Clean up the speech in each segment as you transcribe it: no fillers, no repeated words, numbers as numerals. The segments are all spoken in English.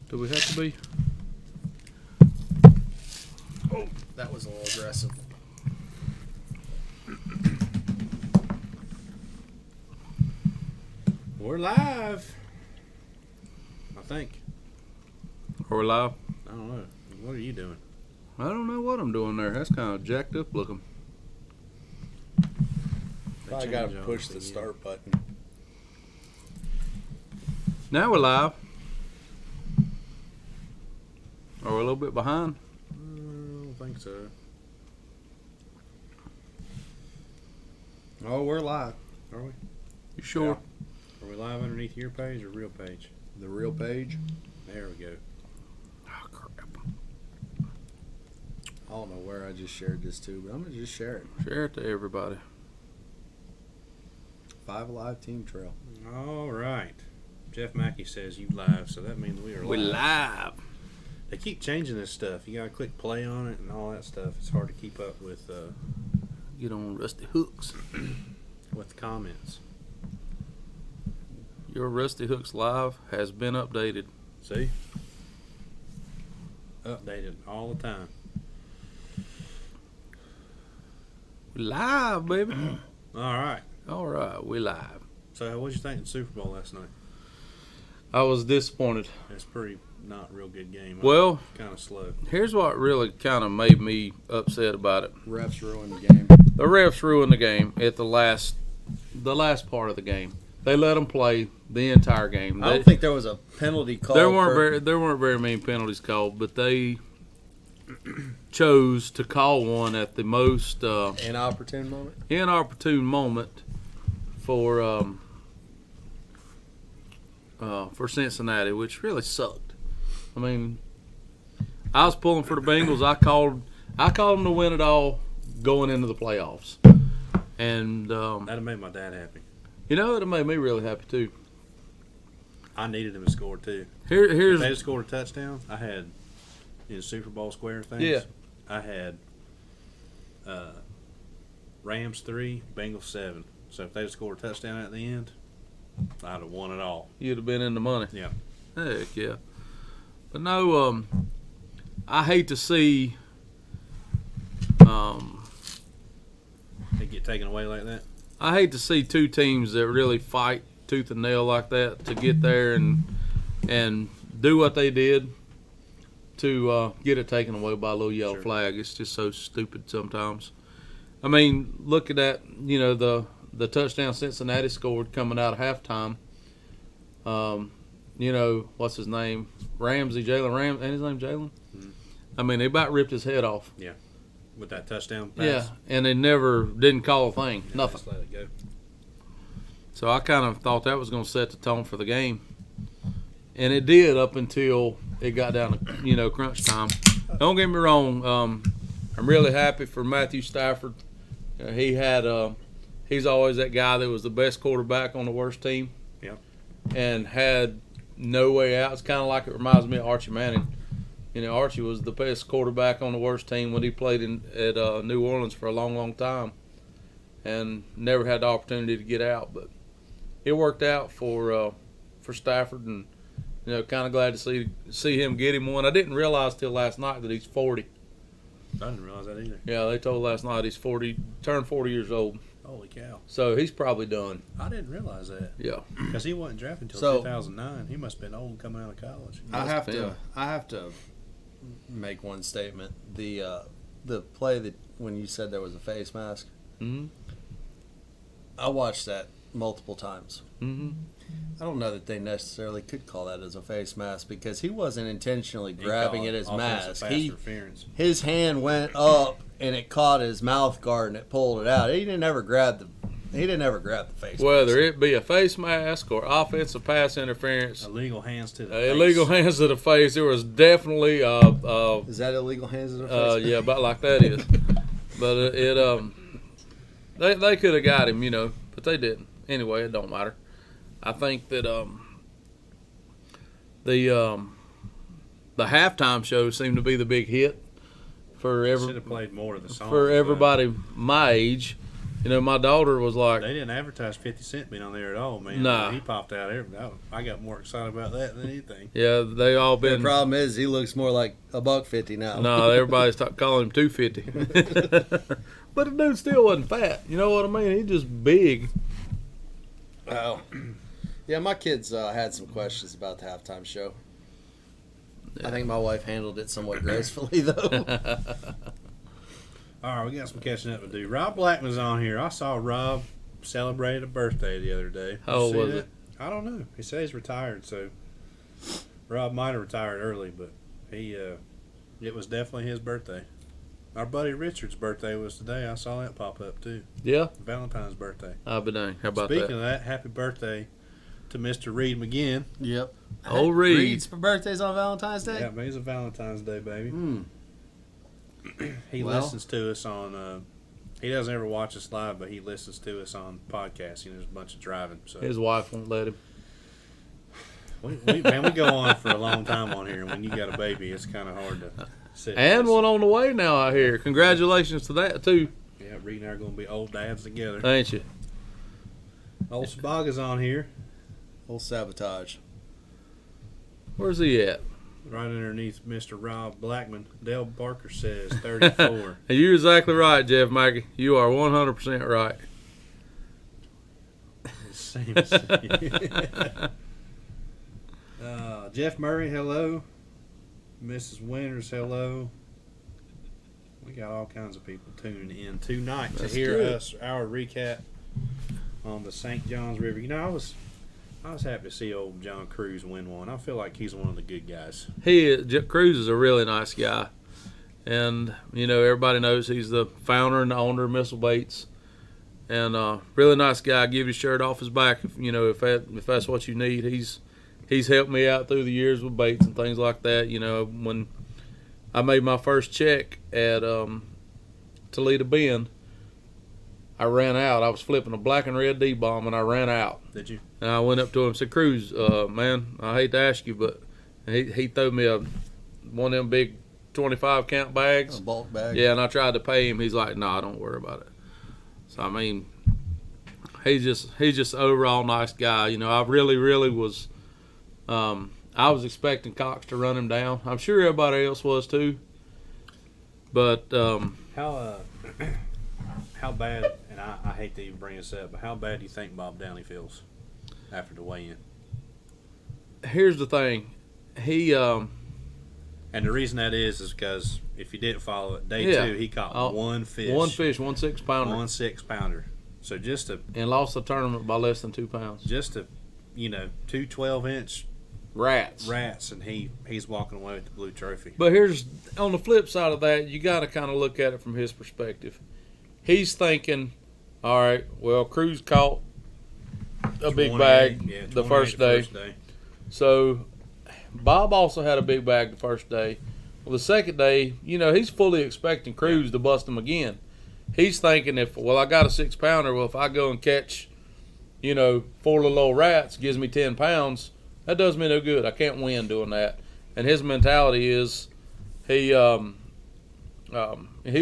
Do we have to be? Oh, that was a little aggressive. We're live. I think. Are we live? I don't know. What are you doing? I don't know what I'm doing there. That's kind of jacked up looking. Probably got to push the start button. Now we're live. Are we a little bit behind? I don't think so. Oh, we're live. Are we? You sure? Are we live underneath your page or real page? The real page. There we go. Oh, crap. I don't know where I just shared this to, but I'm going to just share it. Share it to everybody. 5 Alive Team Trail. All right. Jeff Mackey says you live, so that means we are live. We're live. They keep changing this stuff. You gotta click play on it and all that stuff. It's hard to keep up with Get on Rusty Hooks. the comments. Your Rusty Hooks Live has been updated. See? Updated all the time. We live, baby. All right. All right, we live. So, what'd you think of the Super Bowl last night? I was disappointed. It's pretty not real good game. Well, Kind of slow. here's what really kind of made me upset about it. Refs ruined the game. The refs ruined the game at the last part of the game. They let them play the entire game. I don't think there was a penalty call. There weren't very many penalties called, but they chose to call one at the most inopportune moment. inopportune moment for Cincinnati, which really sucked. I mean, I was pulling for the Bengals. I called them to win it all going into the playoffs, and That'd have made my dad happy. it made me really happy too. I needed him to score too. Here's If they had scored a touchdown, I had Super Bowl square things. Yeah. I had Rams 3, Bengals 7. So if they had scored a touchdown at the end, I'd have won it all. you'd have been in the money. Yeah. Heck yeah. But no, I hate to see They get taken away like that. I hate to see two teams that really fight tooth and nail like that to get there and do what they did to get it taken away by a little yellow Sure. flag. It's just so stupid sometimes. I mean, look at that. The touchdown Cincinnati scored coming out of halftime. What's his name? Jalen Ramsey. Ain't his name Jalen? Mhm. I mean, they about ripped his head off. With that touchdown pass. Yeah, and they didn't call a thing. Yeah, Nothing. just let it go. So I kind of thought that was going to set the tone for the game. And it did up until it got down to, crunch time. Don't get me wrong. I'm really happy for Matthew Stafford. He's always that guy that was the best quarterback on the worst team. Yep. And had no way out. It's kind of like it reminds me of Archie Manning. Archie was the best quarterback on the worst team when he played at New Orleans for a long, long time. And never had the opportunity to get out. But it worked out for Stafford, and kind of glad to see him get him one. I didn't realize till last night that he's 40. I didn't realize that either. Yeah, they told last night he's 40, turned 40 years old. Holy cow. So he's probably done. I didn't realize that. Yeah. Because he wasn't drafted until So- 2009. He must have been old coming out of college. I have been. to make one statement. The play that when you said there was a face mask, Mm-hmm. I watched that multiple times. Mm-hmm. I don't know that they necessarily could call that as a face mask because he wasn't intentionally He grabbing called at his offensive mask. pass interference. His hand went up and it caught his mouth guard and it pulled it out. He didn't ever grab the face Whether mask. it be a face mask or offensive pass interference, Illegal hands to the face. illegal hands to the face, there was definitely Is that illegal hands to the face? yeah, about like that is. But they could have got him, but they didn't. Anyway, it don't matter. I think that the halftime show seemed to be the big hit for Should have played more of the song. for everybody my age. You know, my daughter was like, They didn't advertise 50 Cent being on there at all, man. Nah. He popped out every. I got more excited about that than anything. yeah, they all The been. problem is he looks more like $1.50 now. No, everybody stopped calling him 250. But the dude still wasn't fat. You know what I mean? He's just big. Oh. Yeah, my kids had some questions about the halftime show. I think my wife handled it somewhat gracefully, though. All right, we got some catching up to do. Rob Blackman's on here. I saw Rob celebrated a birthday the other day. How old You see was that? it? I don't know. He says he's retired, so Rob might have retired early, but it was definitely his birthday. Our buddy Richard's birthday was today. I saw that pop up too. Yeah, Valentine's birthday. I'll be dang. How about Speaking that? of that, happy birthday to Mr. Reed McGinn. Yep. Oh, Reed. Reed's birthday's on Valentine's Day? Yeah, he's a Valentine's Day baby. Hmm. He Well- listens to us on. He doesn't ever watch us live, but he listens to us on podcasting. There's a bunch of driving. So His wife won't let him. we go on for a long time on here. When you got a baby, it's kind of hard to sit. And listen. one on the way now out here. Congratulations to that, too. Yeah, Reed and I are going to be old dads together. Ain't you? Old Sabaga's on here, Old sabotage. Where's he at? right underneath Mr. Rob Blackman. Dale Barker says 34. You're exactly right, Jeff Mackey. You are 100% right. Same as Jeff Murray, hello. Mrs. Winters, hello. We got all kinds of people tuning in tonight That's to hear good. us, our recap on the St. Johns River. You know, I was happy to see old John Cruz win one. I feel like he's one of the good guys. Cruz is a really nice guy. And, you know, everybody knows he's the founder and the owner of Missile Baits. And really nice guy. Give his shirt off his back if that's what you need. He's helped me out through the years with baits and things like that. You know, when I made my first check at Toledo Bend, I ran out. I was flipping a black and red D-bomb, and I ran out. Did you? And I went up to him and said, Cruz, man, I hate to ask you, but he threw me one of them big 25 count bags. A bulk bag. Yeah, and I tried to pay him. He's like, "Nah, don't worry about it." So I mean, he's just an overall nice guy. You know, I really was. I was expecting Cox to run him down. I'm sure everybody else was too. But How bad? And I hate to even bring this up, but how bad do you think Bob Downey feels after the weigh-in? here's the thing, he And the reason that is because if you didn't follow it, day Yeah. 2 he caught one fish. 1 6-pounder, 1 6-pounder. So just to and lost the tournament by less than 2 pounds. 2 12-inch Rats. rats, and he's walking away with the blue trophy. But here's on the flip side of that, you got to kind of look at it from his perspective. He's thinking, all right, well, Cruz caught a big 28, bag yeah, the 28 first day. So Bob also had a big bag the first day. Well, the second day, you know, he's fully expecting Cruz to bust him again. He's thinking I got a 6-pounder, well, if I go and catch, 4 little old rats, gives me 10 pounds, that does me no good. I can't win doing that. And his mentality is he was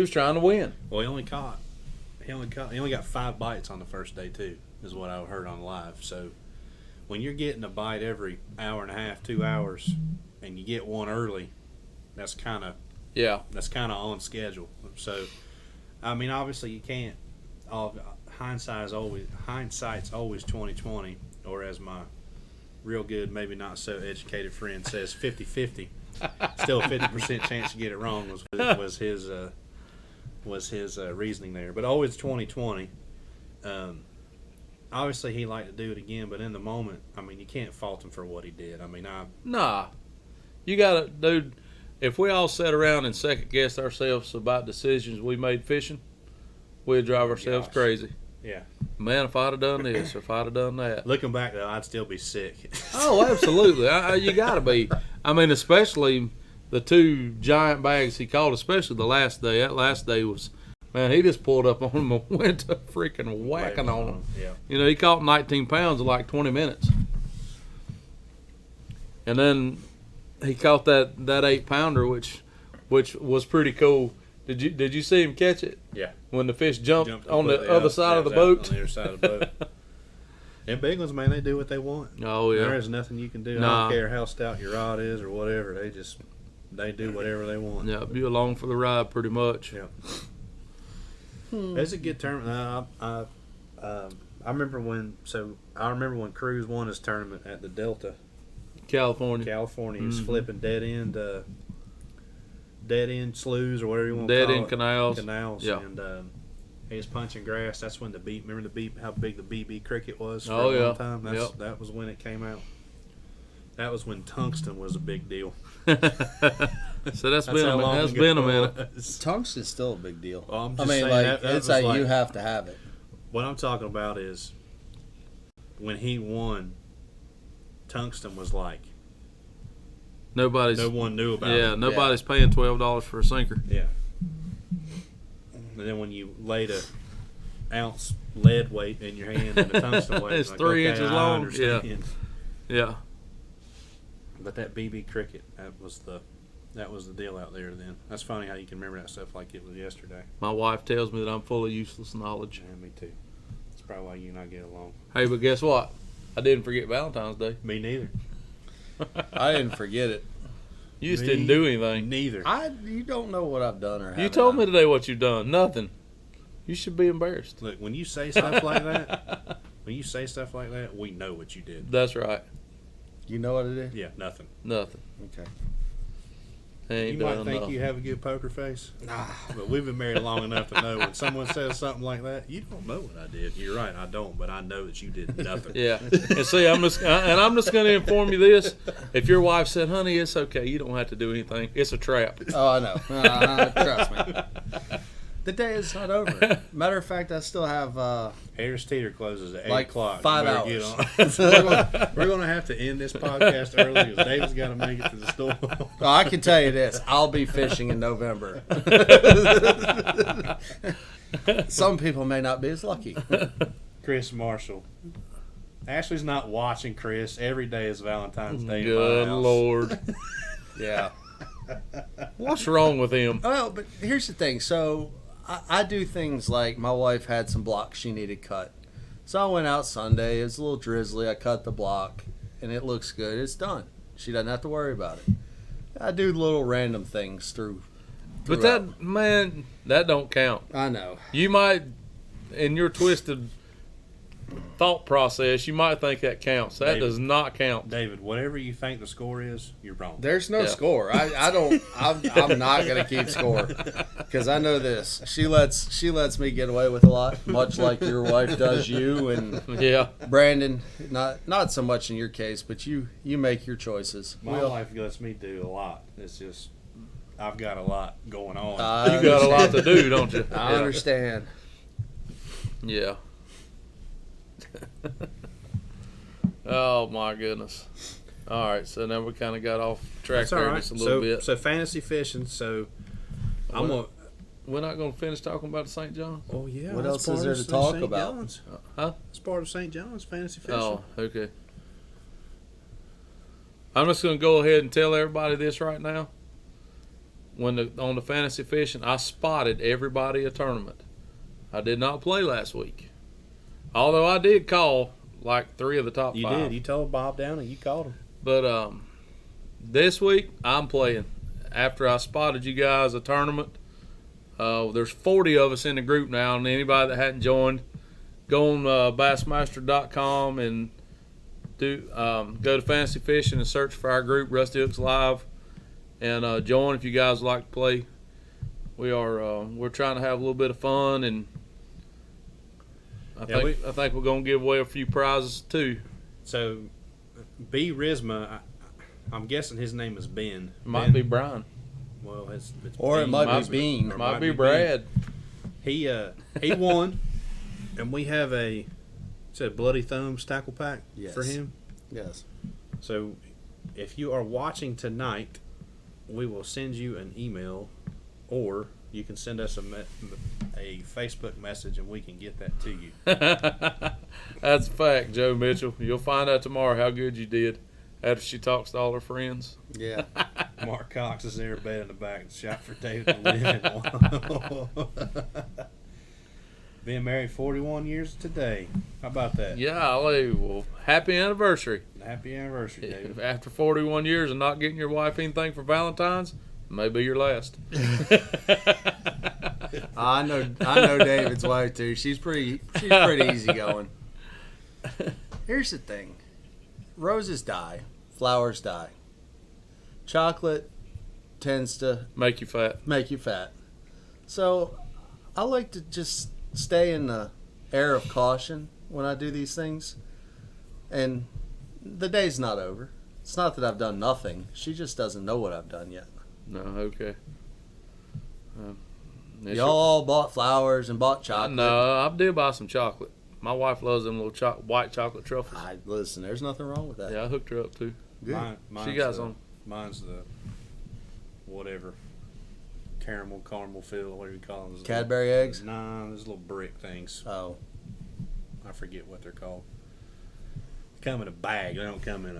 trying to win. Well, he only got 5 bites on the first day too, is what I heard on live. So when you're getting a bite every hour and a half, 2 hours, and you get one early, that's kind of on schedule. So I mean, obviously you can't. Hindsight's always 20/20, or as my real good, maybe not so educated friend says, 50-50. Still a 50% chance to get it wrong was his reasoning there. But always 20/20. Obviously he'd like to do it again, but in the moment, I mean, you can't fault him for what he did. I mean, Nah. You got to, dude, if we all sat around and second guessed ourselves about decisions we made fishing, we'd drive ourselves Gosh. crazy. yeah. Man, if I'd have done this or if I'd have done that. Looking back though, I'd still be sick. Oh, absolutely. You got to be. I mean, especially the 2 giant bags he caught, especially the last day. That last day was, man, he just pulled up on them and went to freaking whacking on them. Yeah. He caught 19 pounds in like 20 minutes. And then he caught that 8-pounder, which was pretty cool. Did you see him catch it? Yeah. When the fish jumped on the completely other out. side Yeah, of the it was out boat? On the other side of the boat. Them big ones, man, they do what they want. Oh yeah. There is nothing you can do. I Nah. don't care how stout your rod is or whatever. They do whatever they want. Yeah, be along for the ride pretty much. Yeah. It's a good tournament. I remember when Cruz won his tournament at the Delta, California. California. He was Mhm. flipping dead end sloughs or whatever you want to Dead call end it. canals. Canals. And he was punching grass. That's when how big the BB cricket was for Oh, a yeah. long time. Yep. That was when it came out. That was when tungsten was a big deal. So that's been how long that's ago been a it minute. was. Tungsten's still a big deal. Well, I'm I just mean, saying like that it's was like you have to have it. What I'm talking about is when he won, tungsten was like Nobody's. no one knew about it. Yeah, nobody's paying $12 for a sinker. Yeah. And then when you laid a ounce lead weight in your hand and the tungsten weight, It's like, 3 okay, inches I long. understand. Yeah. But that BB cricket, that was the deal out there then. That's funny how you can remember that stuff like it was yesterday. My wife tells me that I'm full of useless knowledge. Yeah, me too. That's probably why you and I get along. Hey, but guess what? I didn't forget Valentine's Day. Me neither. I didn't forget it. You just Me didn't do anything. Neither. You don't know what I've done or You haven't told me done. today what you've done. Nothing. You should be embarrassed. Look, when you say stuff like that, we know what you did. That's right. You know what it is? Yeah, nothing. Nothing. Okay. Ain't You might done think nothing. you have a good poker face, but we've been married long enough to know when someone says something like that, you don't know what I did. You're right, I don't, but I know that you did nothing. Yeah, and see, I'm just going to inform you this: if your wife said, "Honey, it's okay, you don't have to do anything. It's a trap." Oh, I know. Trust me. The day is not over. Matter of fact, I still have. Harris Teeter closes at 8 Like o'clock. 5 You better hours. get on. We're going to have to end this podcast early because David's got to make it to the store. Oh, I can tell you this: I'll be fishing in November. Some people may not be as lucky. Chris Marshall. Ashley's not watching Chris. Every day is Valentine's Day. in my Good house. Lord, Yeah. what's wrong with him? Well, but here's the thing. So I do things like my wife had some blocks she needed cut. So I went out Sunday. It was a little drizzly. I cut the block, and it looks good. It's done. She doesn't have to worry about it. I do little random things through. But throughout. that don't count. I know. You might, in your twisted thought process, you might think that counts. That David. does not count. David, whatever you think the score is, you're wrong. There's no Yeah. score. I don't. I'm not gonna keep score because I know this. She lets me get away with a lot, much like your wife does you and Yeah, Brandon. Not so much in your case, but you make your choices. My wife lets me do a lot. It's just I've got a lot going on. I you got a lot to understand. do, don't you? I understand. Yeah. Oh my goodness. All right, so now we kind of got off track That's all there right. just a little bit. So fantasy fishing. So I'm Well, gonna. We're not going to finish talking about the St. John. Oh yeah. What that's else is part there of to St. talk about? John's. Huh? It's part of St. John's fantasy fishing. Oh, okay. I'm just going to go ahead and tell everybody this right now. On the fantasy fishing, I spotted everybody a tournament. I did not play last week, although I did call like 3 of the top You 5. did. You told Bob Downey. You called him. But this week I'm playing. After I spotted you guys a tournament, there's 40 of us in the group now, and anybody that hadn't joined, go on Bassmaster.com and go to Fantasy Fishing and search for our group, Rusty Hooks Live, and join if you guys like to play. We're trying to have a little bit of fun, and I think we're gonna give away a few prizes too. So B Rizma, I'm guessing his name is Ben. It might Ben- be Brian, Well, it's Or it Bean. might be Bean. Or might be Brad. He won, and we have a Bloody Thumbs tackle pack for Yes. him. Yes. So if you are watching tonight, we will send you an email, or you can send us a Facebook message, and we can get that to you. That's a fact, Joe Mitchell. You'll find out tomorrow how good you did after she talks to all her friends. Yeah. Mark Cox is there, bed in the back, and shot for David to live in. Been married 41 years today. How about that? Yeah, well, happy anniversary. Happy anniversary, David. After 41 years and not getting your wife anything for Valentine's, may be your last. I know David's wife too. She's pretty easygoing. Here's the thing. Roses die, flowers die. Chocolate tends to Make you fat. make you fat. So I like to just stay in the air of caution when I do these things. And the day's not over. It's not that I've done nothing. She just doesn't know what I've done yet. No, okay. It's Y'all all bought flowers and bought chocolate. No, I did buy some chocolate. My wife loves them little white chocolate truffles. Listen, there's nothing wrong with that. Yeah, I hooked her up too. Good. Mine's She got the, some. Mine's the whatever caramel filled, whatever you call them. Cadbury eggs? Nah, those little brick things. Oh. I forget what they're called. They come in a bag. They don't come in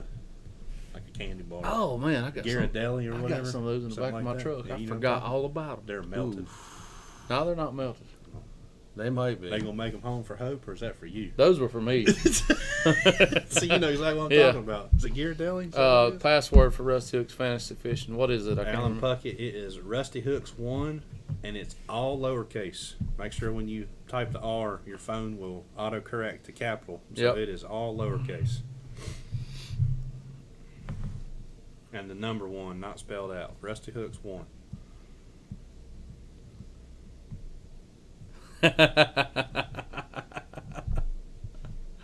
like a candy bar. Oh man, I got Ghirardelli or some. I whatever. got some of those in the Something back of like my that. truck. Yeah, I you know what forgot I'm all about them. They're melted. No, they're not melted. They might be. They gonna make them home for Hope, or is that for you? Those were for me. So you know exactly what I'm Yeah. talking about. Is it Ghirardelli? Is that what it is? Password for Rusty Hooks Fantasy Fishing. What is it? I can't Alan remember. Puckett. It is Rusty Hooks 1, and it's all lowercase. Make sure when you type the R, your phone will autocorrect to capital. So Yep. it is all lowercase. And the number 1, not spelled out. Rusty Hooks 1.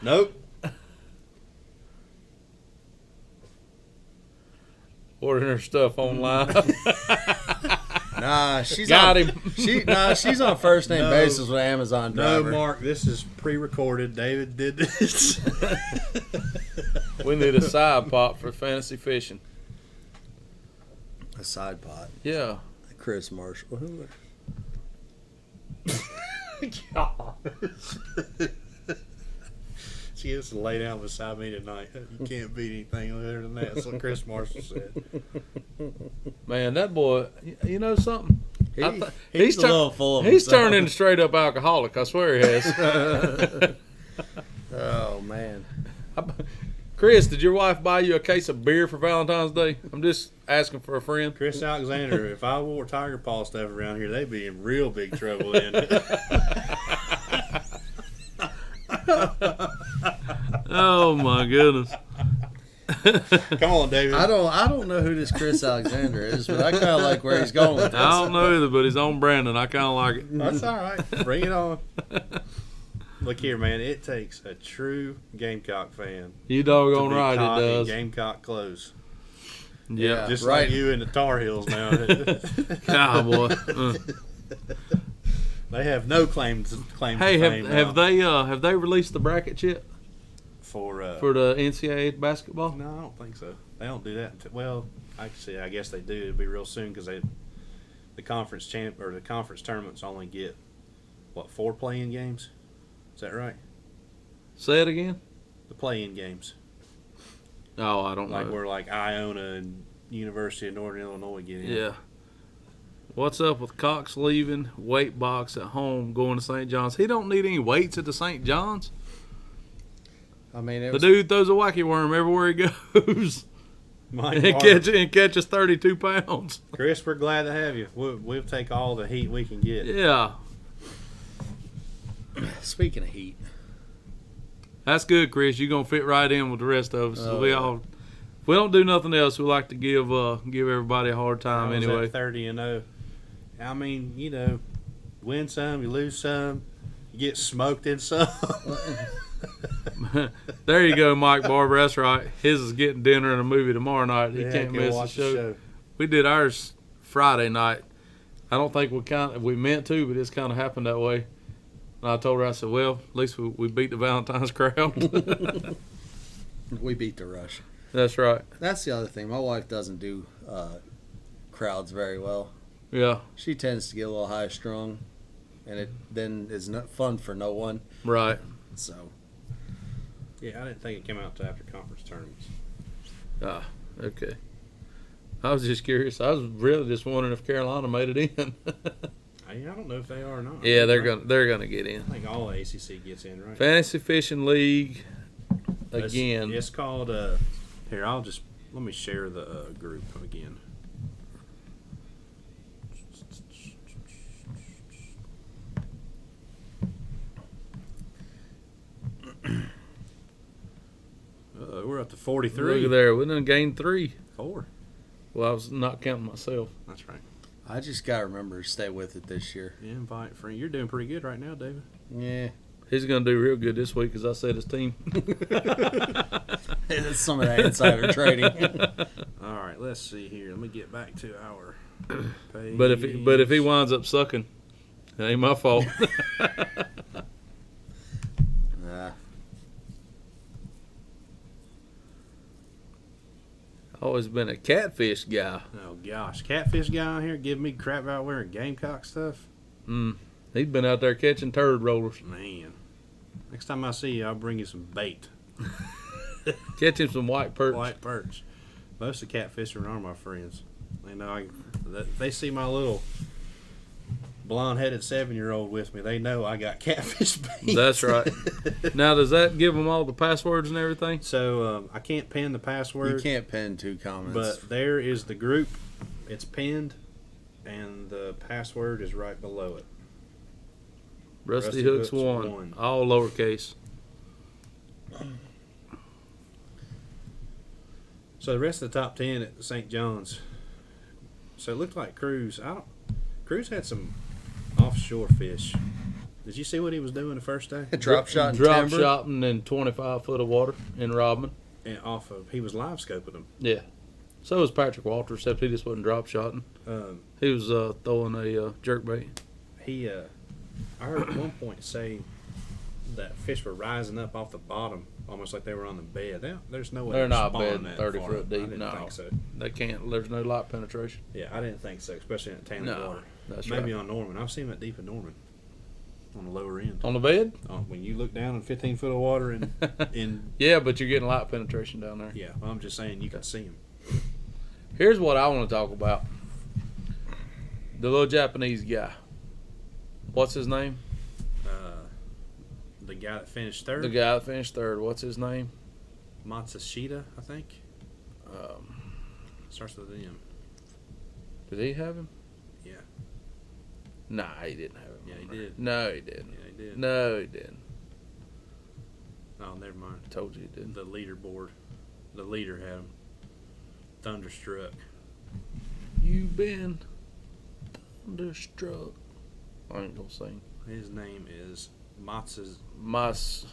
Nope. Ordering her stuff online. Nah, she's Got on, him. She's on first name No. basis with Amazon No, driver. Mark, this is pre-recorded. David did this. We need a side pot for fantasy fishing. A side pot. Yeah. Chris Marshall. Who? She has to lay down beside me tonight. You can't beat anything other than that. That's what Chris Marshall said. Man, that boy, you know something? He's a little full of He's himself. turned into straight up alcoholic. I swear he has. Oh man. Chris, did your wife buy you a case of beer for Valentine's Day? I'm just asking for a friend. Chris Alexander, if I wore Tiger Paw stuff around here, they'd be in real big trouble then. Oh my goodness. Come on, David. I don't know who this Chris Alexander is, but I kind of like where he's going with this. I don't know either, but he's on Brandon. I kind of like it. That's all right. Bring it on. Look here, man. It takes a true Gamecock fan You to doggone be right, it caught in does. Gamecock clothes. Yeah. Just right. like you in the Tar Heels now. God, boy. They have no claim to Hey, fame have they released the bracket yet for for the NCAA basketball? No, I don't think so. They don't do that until, well, I guess they do. It'll be real soon because the conference the conference tournaments only get 4 play-in games. Is that right? Say it again. The play-in games, Oh, I don't like know. where like Iona and University of Northern Illinois get in. Yeah. What's up with Cox leaving weight box at home going to St. John's? He don't need any weights at the St. John's. I mean, it The was, dude throws a wacky worm everywhere he goes Mike and Barber. catches 32 pounds. Chris, we're glad to have you. We'll take all the heat we can get. Yeah, speaking of heat, that's good, Chris. You're gonna fit right in with the rest of us. Oh, we yeah. all, if we don't do nothing else, we like to give everybody a hard time I was anyway. at 30-0. I mean, win some, you lose some, you get smoked in some. There you go, Mike Barber. That's right. His is getting dinner and a movie tomorrow night. He Yeah, can't go miss the watch show. We did ours Friday night. I don't think we meant to, but it's kind of happened that way. And I told her, I said, well, at least we beat the Valentine's crowd. we beat the rush. That's right. That's the other thing. My wife doesn't do crowds very well. Yeah, She tends to get a little high strung, and it then is not fun for no one. right. So Yeah, I didn't think it came out till after conference tournaments. Ah, okay. I was just curious. I was really just wondering if Carolina made it in. I don't know if they are or not. Yeah, they're gonna get in. I think all the ACC gets in, right? Fantasy Fishing League again. It's called. Here, let me share the group again. We're up to 43. Look at there. We done gained 3. 4. Well, I was not counting myself. That's right. I just gotta remember to stay with it this year. Invite friend. You're doing pretty good right now, David. Yeah, He's gonna do real good this week because I said his team. that's some of that insider trading. All right, let's see here. Let me get back to our page. But if he winds up sucking, it ain't my fault. Nah. Always been a catfish guy. Oh gosh, catfish guy on here giving me crap about wearing Gamecock stuff. He's been out there catching turd rollers. Man, next time I see you, I'll bring you some bait. Catch him some white perch. White perch. Most of the catfishers are my friends. They know they see my little blonde-headed 7-year-old with me. They know I got catfish bait. That's right. Now, does that give them all the passwords and everything? So I can't pin the password. You can't pin 2 comments. But there is the group. It's pinned, and the password is right below it. Rusty Hooks 1. All lowercase. So the rest of the top 10 at St. John's. So it looked like Cruz. Cruz had some offshore fish. Did you see what he was doing the first day? drop shot, Drop timber. shotting in 25 foot of water in Rodman. And he was live scoping them. Yeah. So was Patrick Walter, except he just wasn't drop shotting. He was throwing a jerk bait. I heard at one point say that fish were rising up off the bottom, almost like they were on the bed. There's no way They're not spawning bed that 30 far foot up. deep. I didn't No. think so. They can't. There's no light penetration. Yeah, I didn't think so, especially in that tannic No, water. that's Maybe right. on Norman. I've seen them at deep in Norman, on the lower end. On the bed? When you look down in 15 foot of water in Yeah, but you're getting light penetration down there. yeah, I'm just saying you can see them. Here's what I want to talk about. The little Japanese guy. What's his name? The guy that finished third, The guy that finished third. What's his name? Matsushita, I think. Starts with an M. Did he have him? Yeah. Nah, he didn't have him. Yeah, he did. No, he didn't. Yeah, he did. No, he didn't. Oh, never mind. Told you he didn't. The leaderboard. The leader had him. Thunderstruck. You've been thunderstruck. I ain't gonna sing. His name is Masushita.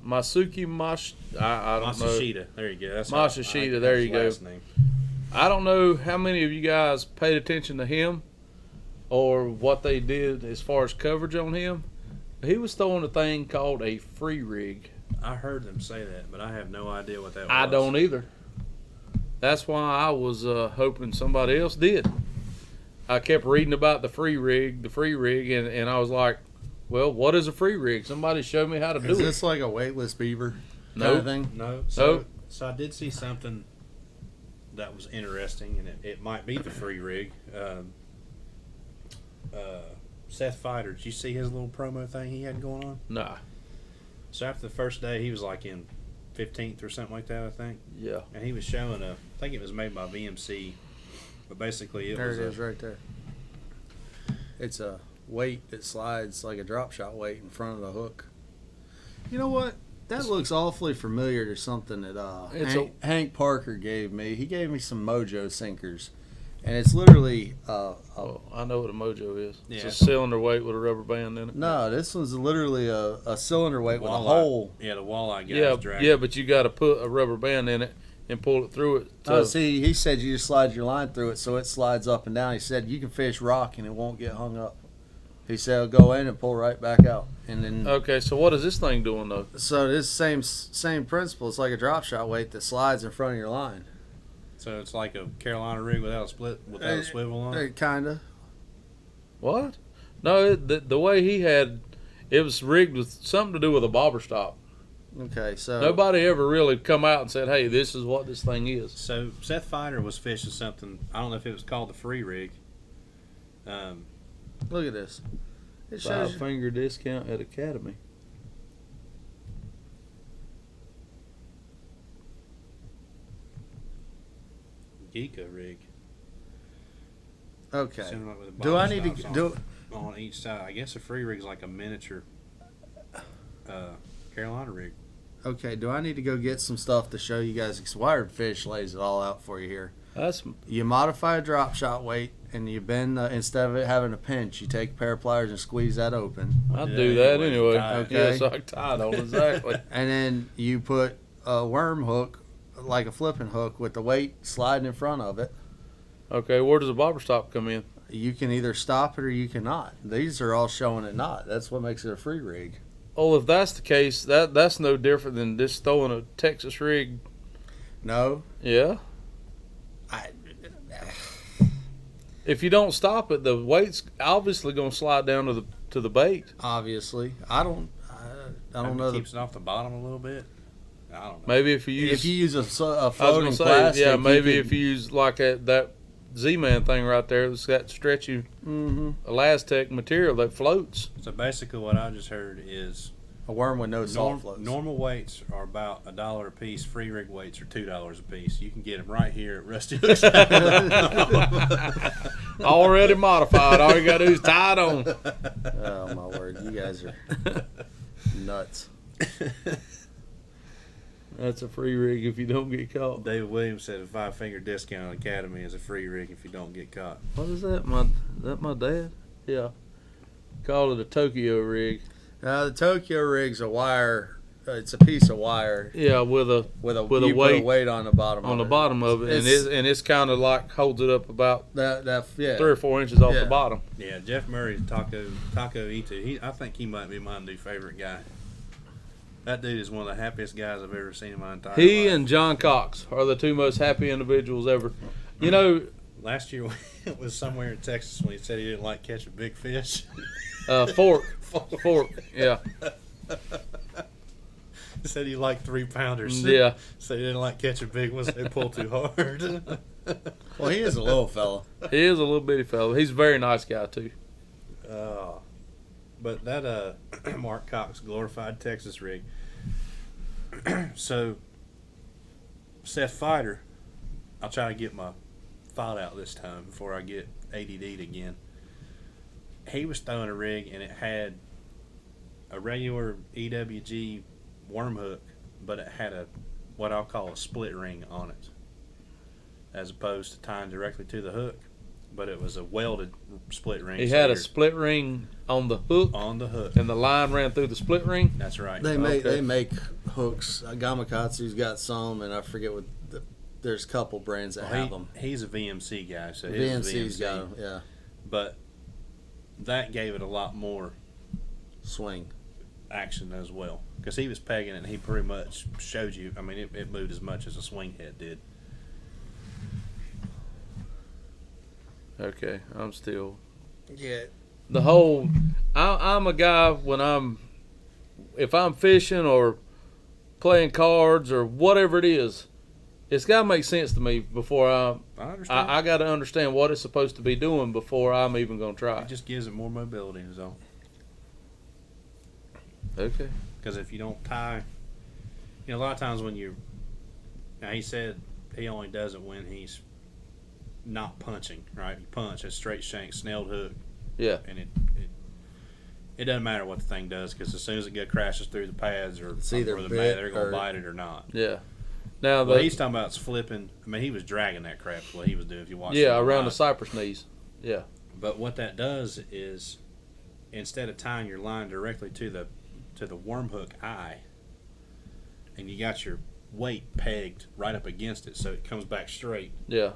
Masuki Mash. I don't know. Masashita. There you go. That's Masashita, how- there that's you his go. last name. I don't know how many of you guys paid attention to him or what they did as far as coverage on him. He was throwing a thing called a free rig. I heard them say that, but I have no idea what that was. I don't either. That's why I was hoping somebody else did. I kept reading about the free rig, and I was like, well, what is a free rig? Somebody show me how to do Is it. this like a weightless beaver kind Nope. of thing? No. So I did see something that was interesting, and it might be the free rig. Seth Fighter, did you see his little promo thing he had going on? Nah. So after the first day, he was like in 15th or something like that, I think. Yeah. And he was showing I think it was made by VMC, but basically There was it is right there. It's a weight that slides like a drop shot weight in front of the hook. You know what? That looks awfully familiar to something that Hank Parker gave me. He gave me some Mojo sinkers. And it's literally Well, I know what a mojo is. Yeah. It's a cylinder weight with a rubber band in it. no, this one's literally a cylinder weight with a Walleye. hole. Yeah, the walleye guys Yeah, dragging. yeah, but you got to put a rubber band in it and pull it through it. Oh, see, he said you just slide your line through it so it slides up and down. He said you can fish rock and it won't get hung up. He said it'll go in and pull right back out. And then Okay, so what is this thing doing though? so this same principle. It's like a drop shot weight that slides in front of your line. So it's like a Carolina rig without a swivel on it. Kinda. What? No, the way he had it was rigged with something to do with a bobber stop. Okay, so Nobody ever really come out and said, "Hey, this is what this thing is." So Seth Fighter was fishing something. I don't know if it was called the free rig. look at this. It shows you. Finger discount at Academy. Geeka rig. Okay. Similar with the Do I bottom need to stops do? on each side? I guess a free rig is like a miniature Carolina rig. Okay. Do I need to go get some stuff to show you guys? 'Cause Wired Fish lays it all out for you here. That's You modify a drop shot weight, and you bend instead of it having a pinch, you take a pair of pliers and squeeze that open, I'll do do that that anyway. anyway. Okay. Yeah, so I can tie it on exactly. and then you put a worm hook, like a flipping hook, with the weight sliding in front of it. Okay, where does the bobber stop come in? You can either stop it or you cannot. These are all showing it not. That's what makes it a free rig. Oh, if that's the case, that's no different than just throwing a Texas rig. No, Yeah. I, If you don't stop it, the weight's obviously going to slide down to the bait. obviously I don't Maybe know. keeps it off the bottom a little bit. I don't know. Maybe if you use, If you use a I was floating gonna say, plastic, yeah, maybe if you use like that Z-Man thing right there, it's got stretchy hmm Elastec material that floats. So basically, what I just heard is a worm with no salt floats. normal weights are about $1 a piece. Free rig weights are $2 a piece. You can get them right here at Rusty Hook's. Already modified. All you got to do is tie it on. Oh my word, you guys are nuts. That's a free rig if you don't get caught. David Williams said a 5-finger discount on Academy is a free rig if you don't get caught. What is that? My dad? Yeah. Call it a Tokyo rig. The Tokyo rig's a wire. It's a piece of wire Yeah, with a with a a you put weight a weight on the bottom. on of the it. bottom of it, and it's kind of like holds it up about That yeah. 3 or 4 inches off Yeah. the bottom. Yeah, Jeff Murray's Taco E2. I think he might be my new favorite guy. That dude is one of the happiest guys I've ever seen in my entire He life. and John Cox are the two most happy individuals ever. You know, Last year it was somewhere in Texas when he said he didn't like catching big fish. Fork, yeah, He said he liked 3-pounders. yeah. So he didn't like catching big ones. They pull too hard. Well, he is a little fella. He is a little bitty fellow. He's a very nice guy too. But that Mark Cox glorified Texas rig. So Seth Fighter, I'll try to get my thought out this time before I get ADD'd again. He was throwing a rig and it had a regular EWG worm hook, but it had what I'll call a split ring on it, as opposed to tying directly to the hook. But it was a welded split ring. He so had a you're split ring on the hook, on the hook. and the line ran through the split ring. That's right. They Okay. make hooks. Gamakatsu's got some, and I forget what. There's a couple brands that have them. He's a VMC guy, so his is VMC's got them. Yeah, But that gave it a lot more swing. action as well, because he was pegging it and he pretty much showed you. I mean, it moved as much as a swing head did. Okay, I'm still Yeah. the whole. I'm a guy if I'm fishing or playing cards or whatever it is, it's got to make sense to me before I understand. I got to understand what it's supposed to be doing before I'm even going to try. It just gives it more mobility, is all. Okay. Because if you don't tie, a lot of times when you, now he said he only does it when he's not punching, right? You punch a straight shank snelled hook, Yeah. and it doesn't matter what the thing does, because as soon as it crashes through the pads or It's either or the bit they're going or- to bite it or not. Yeah. Now Well, the he's talking about it's flipping. I mean, he was dragging that crap. What he was doing, if you watch. yeah around the cypress knees. Yeah. But what that does is, instead of tying your line directly to the worm hook eye, and you got your weight pegged right up against it, so it comes back straight. Yeah.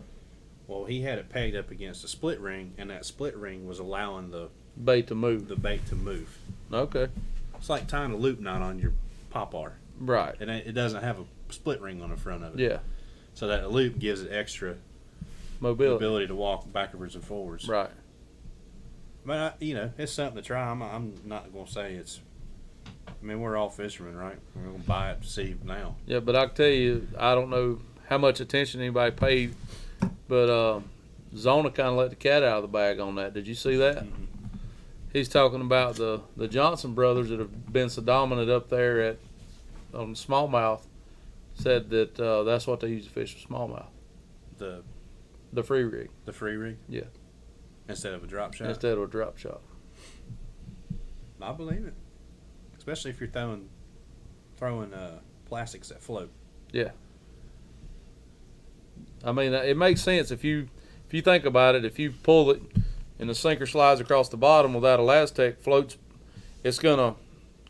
Well, he had it pegged up against a split ring, and that split ring was allowing the Bait to move. bait to move. Okay. It's like tying a loop knot on your poplar, Right. and it doesn't have a split ring on the front of it. Yeah. So that loop gives it extra Mobility. ability to walk backwards and forwards. Right. But it's something to try. I'm not going to say it's I mean, we're all fishermen, right? We're gonna buy it to see now. Yeah, but I can tell you, I don't know how much attention anybody paid, but Zona kind of let the cat out of the bag on that. Did you see that? Mhm. He's talking about the Johnson brothers that have been so dominant up there on smallmouth. Said that that's what they use to fish with smallmouth. The free rig The free rig. Yeah. Instead of a drop shot. instead of a drop shot. I believe it. Especially if you're throwing plastics that float. I mean, it makes sense if you think about it. If you pull it and the sinker slides across the bottom without Elastec floats, it's gonna,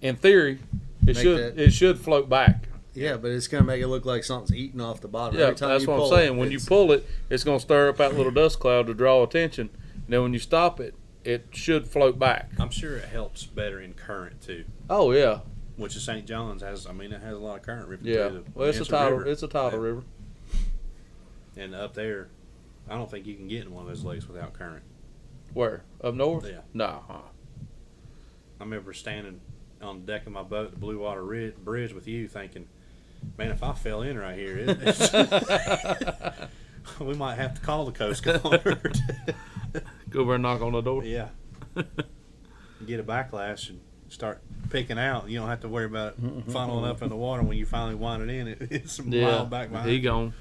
in theory, it should float back. Yeah, but it's gonna make it look like something's eating off the bottom. Yeah, Every time that's you what I'm pull saying. it, When you it's- pull it, it's gonna stir up that little dust cloud to draw attention. And then when you stop it, it should float back. I'm sure it helps better in current too. Oh yeah, Which is St. John's has. I mean, it has a lot of current ripping yeah. through the Well, it's a Mansard tidal. River. It's a tidal Yeah. river. And up there, I don't think you can get in one of those lakes without current. Where up north? Yeah. No. I remember standing on the deck of my boat, the Blue Water Bridge, with you, thinking, "Man, if I fell in right here, we might have to call the Coast Guard." Go over and knock on the door. Yeah. Get a backlash and start picking out. You don't have to worry about it funneling up in the water when you finally wind it in. It's a Yeah, mile back behind. he gone.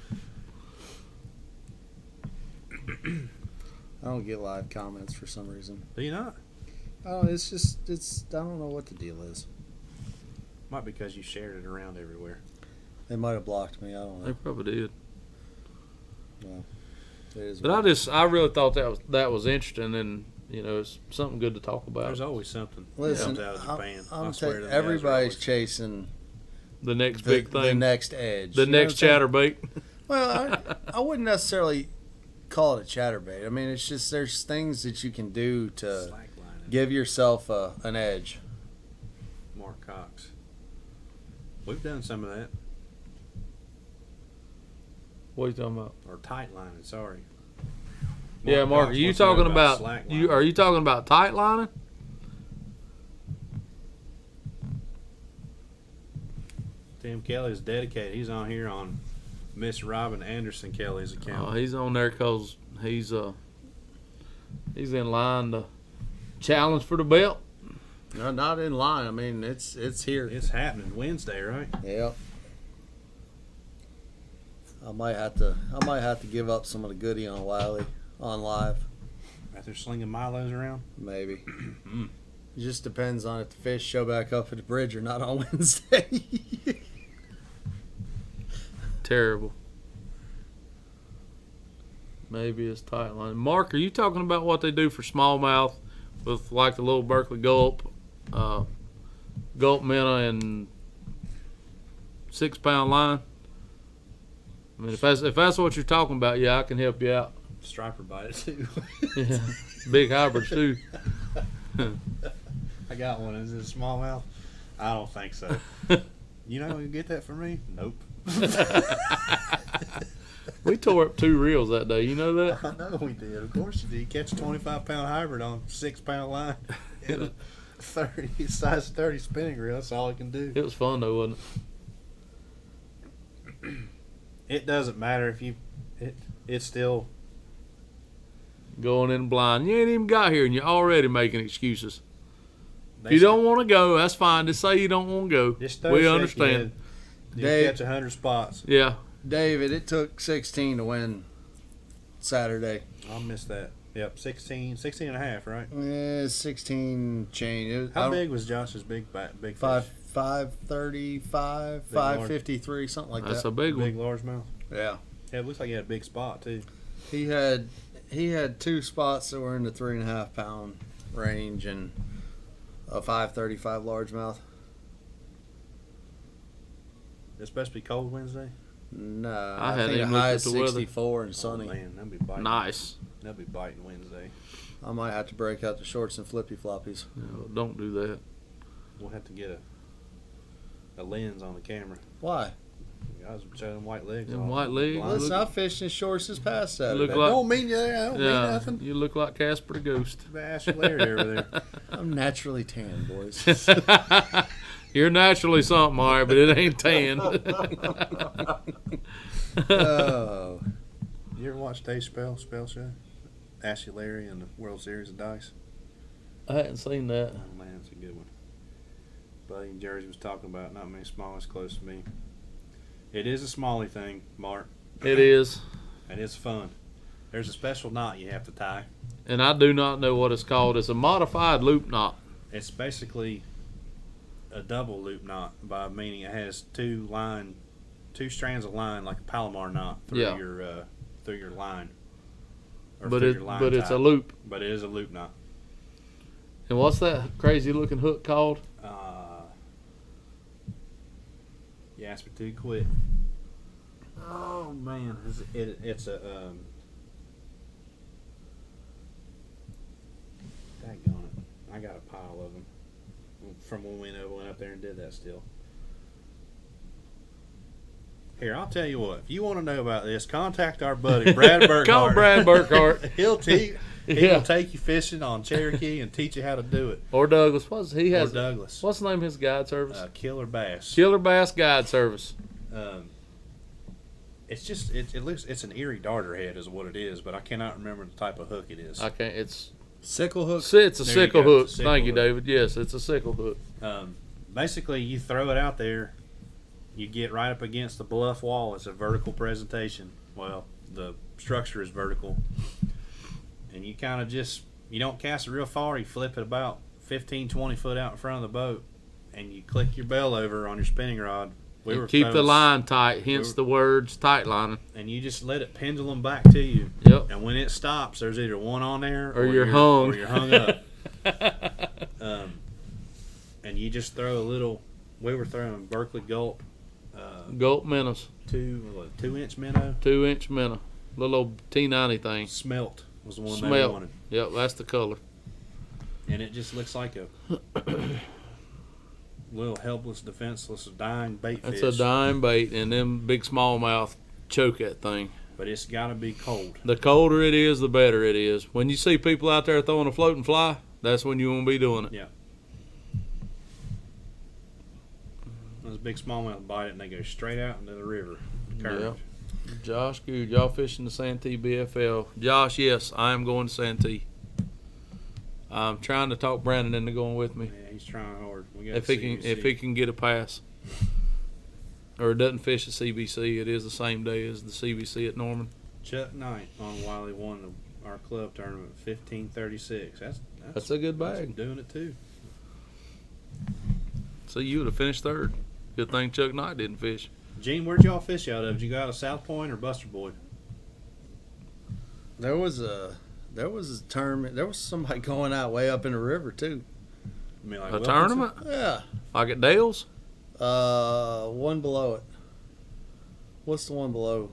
I don't get live comments for some reason. Do you not? Oh, it's I don't know what the deal is. Might be because you shared it around everywhere. They might have blocked me. I don't They know. probably did. It is But I really thought that was interesting, and it's something good to talk about. There's always something Listen, that comes out of Japan. I'm I swear telling to you, them guys are everybody's always- chasing The next the, big thing. the next edge. The You know next what I'm saying? chatterbait. Well, I wouldn't necessarily call it a chatterbait. I mean, it's just there's things that you can do to Slacklining. give yourself an edge. Mark Cox. We've done some of that. What are you talking about? Or tight lining, sorry. Yeah, Mark. Are Cox you wants to know talking about slack you? lining. Are you talking about tight lining? Tim Kelly's dedicated. He's on here on Miss Robin Anderson Kelly's account. Oh, he's on there because he's in line to challenge for the belt. No, not in line. I mean, it's here. It's happening Wednesday, right? Yep. I might have to give up some of the goodie on Wiley on live. After slinging Milos around. Maybe. Mm. It just depends on if the fish show back up at the bridge or not on Wednesday. Terrible. Maybe it's tight line. Mark, are you talking about what they do for smallmouth with like the little Berkeley gulp, gulp minnow, and 6-pound line? I mean, if that's what you're talking about, yeah, I can help you out. Striper bite it too. Yeah, big hybrids too. I got one. Is it a smallmouth? I don't think so. You know you get that from me? Nope. We tore up 2 reels that day. You know that? I know we did. Of course you did. You catch a 25-pound hybrid on 6-pound line and a size 30 spinning reel. That's all it can do. It was fun though, wasn't it? It doesn't matter if it's still. Going in blind. You ain't even got here and you're already making excuses. They If you don't want to go, that's fine. Just say you don't want to go. Just throw We shaky understand. head. You Dave- catch 100 spots. Yeah. David, it took 16 to win Saturday. I'll miss that. Yep, 16 and a half, right? 16 change. How big was Josh's big fish? 535, Big large. 553, something like That's that. a big Big one. largemouth. Yeah. Yeah, it looks like he had a big spot too. He had 2 spots that were in the 3.5 pound range and a 535 largemouth. It's supposed to be cold Wednesday. No, I I, hadn't think the even looked high at is the weather. 64 and sunny. Oh, man, that'd be biting. Nice. That'd be biting Wednesday. I might have to break out the shorts and flippy floppies. No, don't do that. We'll have to get a lens on the camera. Why? Guys showing them white legs. Them off. white legs. Blind. Listen, I fished in shorts this past You Saturday. look like- Don't mean that. I don't mean Yeah, nothing. you look like Casper the Ghost. Ash Larry over there. I'm naturally tan, boys. You're naturally something, all right, but it ain't tan. Oh, You ever watch Dave Spell Show? Ashley Larry and the World Series of Dice. I hadn't seen that. Oh man, it's a good one. Buddy in Jersey was talking about not many smallies close to me. It is a smalley thing, Mark. It is. And it's fun. There's a special knot you have to tie. And I do not know what it's called. It's a modified loop knot. It's basically a double loop knot, by meaning it has two strands of line like a Palomar knot through Yeah. your line. Or But through it your line but it's tie. a loop. But it is a loop knot. And what's that crazy looking hook called? You asked me too quick. Oh man, it's a daggone it. I got a pile of them from when we went up there and did that still. Here, I'll tell you what. If you want to know about this, contact our buddy Brad Burkhart. Call Brad Burkhart. He Yeah. will take you fishing on Cherokee and teach you how to do it. Or Douglas. What's the name of his guide service? Killer Bass. Killer Bass Guide Service. It's just it's an Erie darter head is what it is, but I cannot remember the type of hook it is. I can't. It's sickle hook. a There you sickle go, hook. it's a sickle Thank you, hook. David. Yes, it's a sickle hook. Basically, you throw it out there, you get right up against the bluff wall. It's a vertical presentation. Well, the structure is vertical, and you kind of you don't cast it real far. You flip it about 15, 20 foot out in front of the boat, and you click your bell over on your spinning rod. And keep the line tight, hence the words tight lining. And you just let it pendulum back to you. Yep. And when it stops, there's either one on there Or you're hung. Or you're hung up. And you just throw a little. We were throwing Berkeley Gulp. Gulp minnows. 2-inch minnow. 2-inch minnow. Little old T90 thing. Smelt was the one they Smelt. wanted. Yep, that's the color. And it just looks like a little helpless, defenseless, dying bait fish. That's a dime bait, and them big smallmouth choke that thing. But it's got to be cold. The colder it is, the better it is. When you see people out there throwing a floating fly, that's when you want to be doing it. Yeah. Those big smallmouth bite it, and they go straight out into the river. Yeah. Josh Good, y'all fishing the Santee BFL. Josh, yes, I am going to Santee. I'm trying to talk Brandon into going with me. Yeah, he's trying hard. We got If he can get a pass. Or it doesn't fish at CBC, it is the same day as the CBC at Norman. Chuck Knight on Wiley won our club tournament 1536. That's a good That's bag. doing it too. So you would have finished third. Good thing Chuck Knight didn't fish. Gene, where'd y'all fish out of? Did you go out of South Point or Buster Boyd? There was a tournament. There was somebody going out way up in the river too. I mean, like A Wilkinson? tournament? Yeah. Like at Dale's? One below it. What's the one below?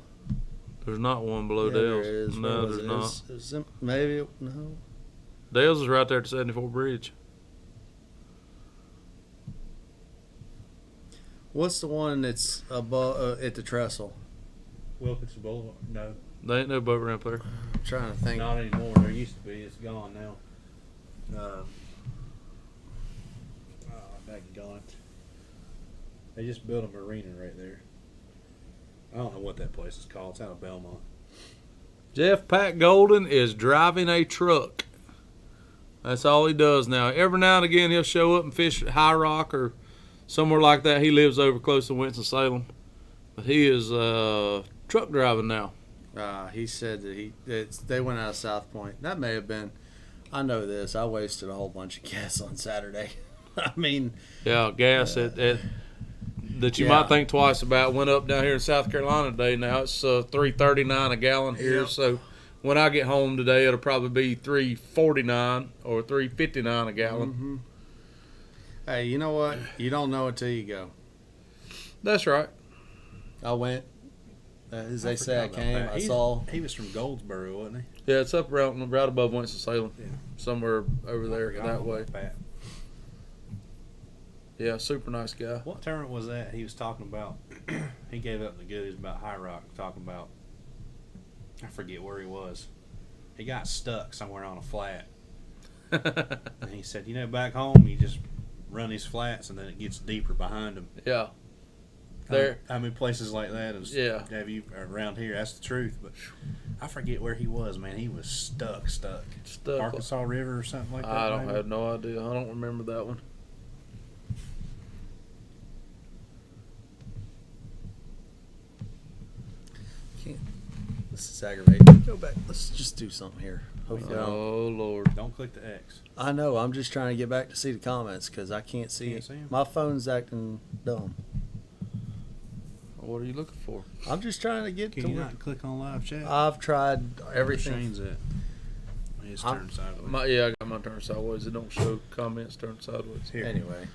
There's not one below Yeah, there Dale's. is. No, What was there's it? not. Maybe no. Dale's is right there at the 74 Bridge. What's the one that's above at the trestle? Wilkinson Boulevard? No, There ain't no boat ramp there. I'm trying to think. not anymore. There used to be. It's gone now. Daggone it. They just built a marina right there. I don't know what that place is called. It's out of Belmont. Jeff Pat Golden is driving a truck. That's all he does now. Every now and again he'll show up and fish at High Rock or somewhere like that. He lives over close to Winston-Salem. But he is truck driving now. He said that they went out of South Point. That may have been. I know this. I wasted a whole bunch of gas on Saturday. I mean, Yeah, gas that you Yeah. might think twice about went up down here in South Carolina today. Now it's $3.39 a gallon here. Yep. So when I get home today, it'll probably be $3.49 or $3.59 a gallon. hey, you know what? You don't know until you go. That's right. I went. As they say, I forgot about came. that. I saw. He was from Goldsboro, wasn't he? Yeah, it's up right above Winston-Salem, Yeah. somewhere over there I forgot that about way. that. Yeah, super nice guy. What tournament was that he was talking about? He gave up the goodies about High Rock, talking about, I forget where he was. He got stuck somewhere on a flat. And he said, back home, you just run these flats and then it gets deeper behind them. Yeah. There. How many places like that is Yeah. have you around here? That's the truth. But I forget where he was, man. He was stuck. Stuck. Arkansas River or something like that. I don't maybe? have no idea. I don't remember that one. This is aggravating. Go back. Let's just do something here. Hopefully, I don't- Oh Lord. Don't click the X. I know. I'm just trying to get back to see the comments because I can't see Can't it. see 'em? My phone's acting dumb. What are you looking for? I'm just trying to get Can to you where not click on live chat? I've tried everything. Shane's at. His I'm- turn sideways. Yeah, I got my turn sideways. It don't show comments turned sideways. Here. Anyway,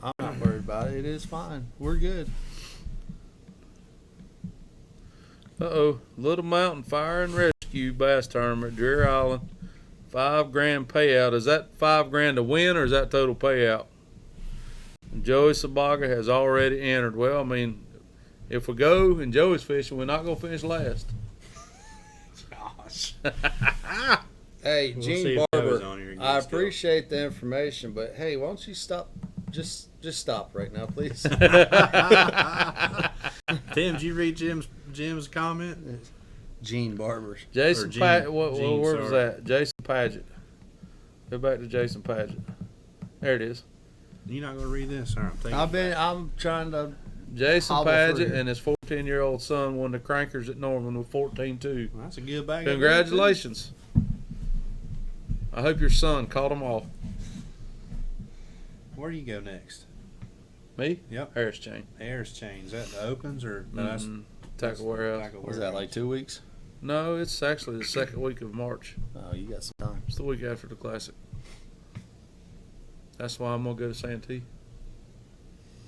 I'm not worried about it. It is fine. We're good. Little Mountain Fire and Rescue Bass Tournament, Dreher Island. $5,000 payout. Is that $5,000 to win or is that total payout? Joey Sabaga has already entered. Well, I mean, if we go and Joey's fishing, we're not gonna finish last. Gosh. Hey, We'll see Gene if Joey's Barber, on here and I gets killed. appreciate the information, but hey, why don't you stop? Just stop right now, please. Tim, did you read Jim's comment? Gene Barber. Jason Gene- Paget. What Gene, word was sorry. that? Jason Paget. Go back to Jason Paget. There it is. You not gonna read this? All right, I'm trying to. Jason Hobble Paget through. and his 14-year-old son won the Crankers at Norman with 14-2. Well, that's a good bag. Congratulations. I hope your son caught them all. Where do you go next? Me? Yep. Harris Chain. Harris Chain. Is that the Opens or no, that's Tackle Warehouse. Tackle Was that like 2 weeks? No, it's actually the second week of March. Oh, you got some time. It's the week after the Classic. That's why I'm going to go to Santee.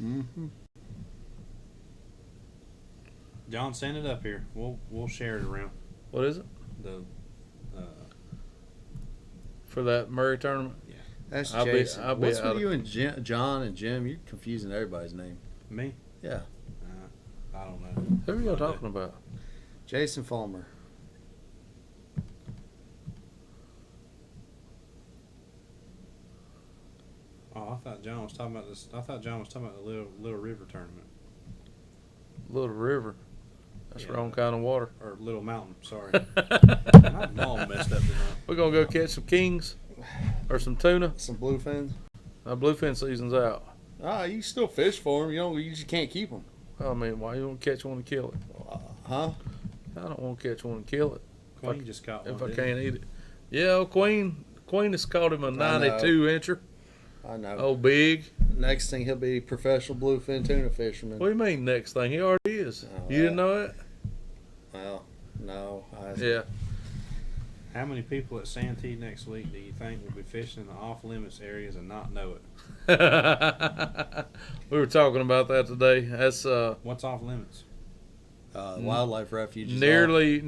Mm-hmm. John, send it up here. We'll share it around What is it? the. For that Murray tournament? That's I'll be- Jason. I'll be What's out with of- you and John and Jim? You're confusing everybody's name. Me? Yeah. I don't know. Who are y'all talking about? Jason Fulmer. Oh, I thought John was talking about this. I thought John was talking about the Little River tournament Little River. That's Yeah. wrong kind of water. or Little Mountain. Sorry, I'm all messed up tonight. We're going to go catch some kings or some tuna. Some bluefins. Bluefin season's out. Ah, you still fish for them. You just can't keep them. I mean, why you want to catch one and kill it? Huh? I don't want to catch one and kill it Queen just caught one. if I didn't can't eat it. Yeah, Queen has caught him a know. 92-incher. I know. Oh, big. Next thing he'll be professional bluefin tuna fisherman. What do you mean next thing? He already is. Oh, You didn't know that? Well, no. Yeah. How many people at Santee next week do you think will be fishing in the off-limits areas and not know it? We were talking about that today. That's What's off-limits? Wildlife refuge. is nearly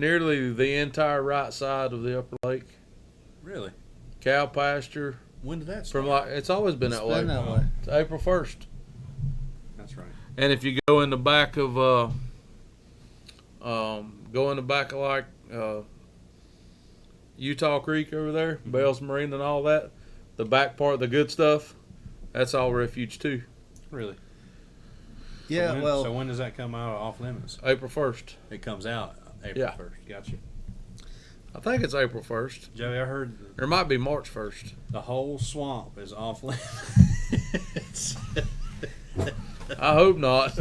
the entire right side of the upper lake. Really? Cow pasture. When did that start? From it's always been It's that way. been that way. It's April 1st. That's right. And if you go in the back of like Utah Creek over there, Bell's Marine and all that, the back part, the good stuff, that's all refuge too. Really? Yeah, So well, when does that come out of off-limits? April 1st. It comes out April Yeah. 1st. Gotcha. I think it's April 1st. Joey, I heard Or it might be March 1st. the whole swamp is off-limits. I hope not.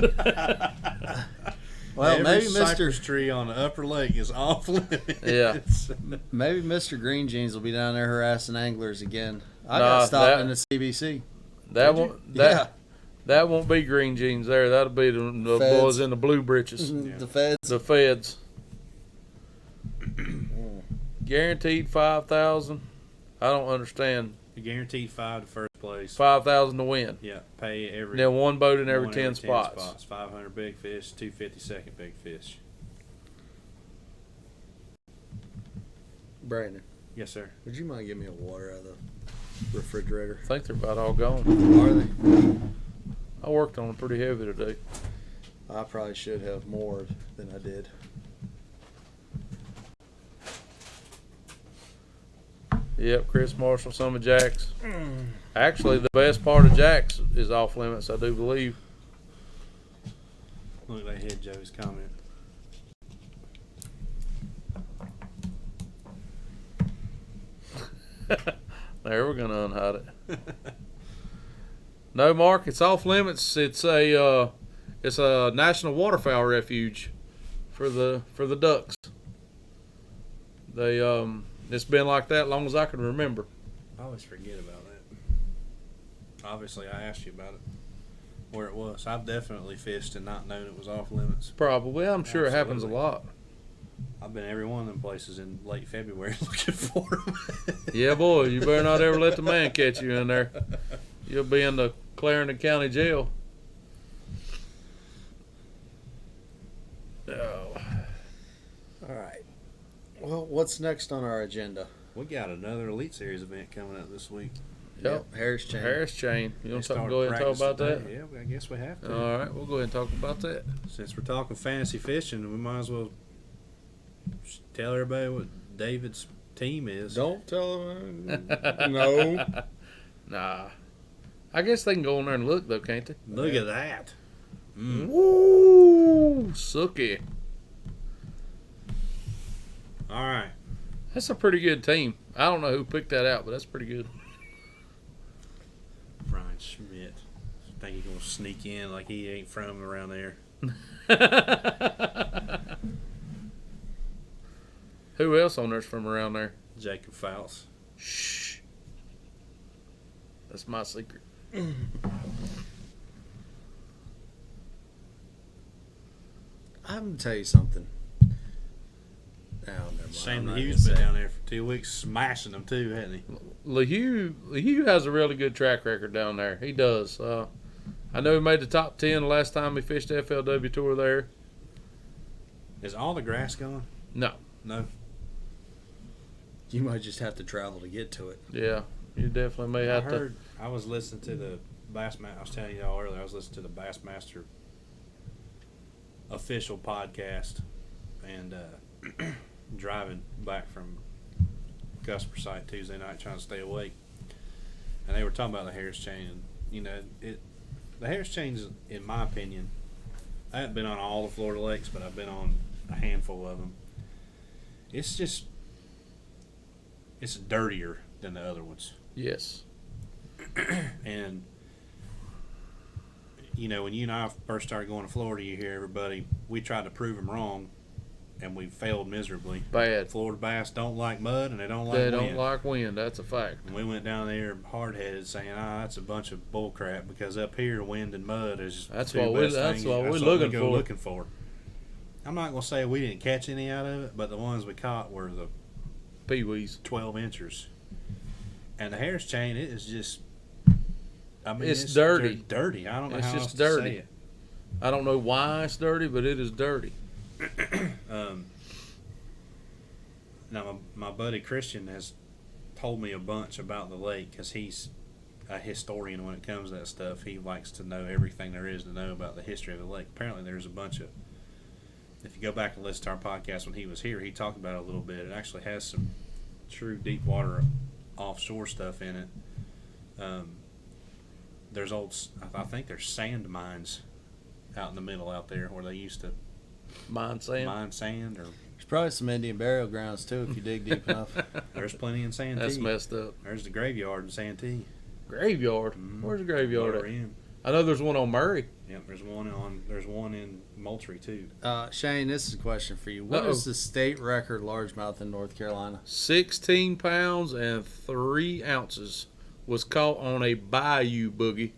well, Every maybe cypress tree on the upper lake is off-limits. Yeah. Maybe Mr. Green Jeans will be down there harassing anglers again. I Nah, got stopped that- in the CBC. That Did you? won't that won't be green jeans there. That'll be the Feds. boys in the blue breeches. Yeah. The feds. The feds. Guaranteed 5,000. I don't understand. You guaranteed 5 to first place. 5,000 to win. Yeah, pay every. And then one boat in every one 10 spots. 500 big fish, 250 second big fish. Brandon, Yes, sir. would you mind giving me a water out of the refrigerator? I think they're about all gone. Are they? I worked on them pretty heavy today. I probably should have more than I did. Yep, Chris Marshall, some of Jack's. Actually, the best part of Jack's is off limits, I do believe. Look, they hit Joey's comment. There, we're gonna unhide it. No, Mark, it's off limits. It's a national waterfowl refuge for the ducks. They it's been like that long as I can remember. I always forget about that. Obviously, I asked you about it, where it was. I've definitely fished and not known it was off limits. Probably, I'm sure it happens a Absolutely. lot. I've been every one of them places in late February looking for them. Yeah, boy, you better not ever let the man catch you in there. You'll be in the Clarendon County Jail. Oh. All right. Well, what's next on our agenda? We got another Elite Series event coming up this week. Yep. Harris Chain. Harris Chain. You They want to started go ahead and talk practice about that? today. Yeah, I guess we have to. All right, we'll go ahead and talk about that. Since we're talking fantasy fishing, we might as well tell everybody what David's team is. Don't tell them. No. Nah. I guess they can go in there and look, though, can't they? Look at that. Mm. Woo! Sookie. All right. That's a pretty good team. I don't know who picked that out, but that's pretty good. Brian Schmidt. Think he's going to sneak in like he ain't from around there. Who else on there's from around there? Jacob Fouts. Shh. That's my secret. I'm gonna tell you something. Oh, never mind. Shane I'm not Hughes gonna been say. down there for 2 weeks smashing them too, hasn't he? LeHue has a really good track record down there. He does. I know he made the top 10 the last time he fished the FLW Tour there. Is all the grass gone? No. No. You might just have to travel to get to it. Yeah, you definitely may I have to. heard. I was listening to the Bassmaster. I was telling y'all earlier. I was listening to the Bassmaster official podcast, and driving back from Cusper site Tuesday night, trying to stay awake. And they were talking about the Harris Chain, and the Harris Chain's, in my opinion, I haven't been on all the Florida lakes, but I've been on a handful of them. It's dirtier than the other ones. Yes. And when you and I first started going to Florida, you hear everybody, we tried to prove them wrong, and we failed miserably. Bad. Florida bass don't like mud, and they don't like They wind. don't like wind. That's a fact. And we went down there hard-headed saying, that's a bunch of bull crap, because up here, wind and mud is That's the two what we- best that's things. what we're we looking go for. looking for. I'm not going to say we didn't catch any out of it, but the ones we caught were the Pee-wees. 12 inchers. And the Harris Chain, it is just, It's dirty. Dirty. I don't know It's how just else to dirty. say it. I don't know why it's dirty, but it is dirty. Now, my buddy Christian has told me a bunch about the lake because he's a historian when it comes to that stuff. He likes to know everything there is to know about the history of the lake. Apparently, there's a bunch of. If you go back and listen to our podcast when he was here, he talked about it a little bit. It actually has some true deep water offshore stuff in it. There's I think there's sand mines out in the middle out there where they used to Mine sand. mine sand, or There's probably some Indian burial grounds too if you dig deep enough. there's plenty in Santee. That's messed up. There's the graveyard in Santee. Graveyard. Mhm. Where's the graveyard Lower at? end. I know there's one on Murray. Yep, there's one in Moultrie too. Shane, this is a question for you. What Uh-oh. is the state record largemouth in North Carolina? 16 pounds and 3 ounces was caught on a bayou boogie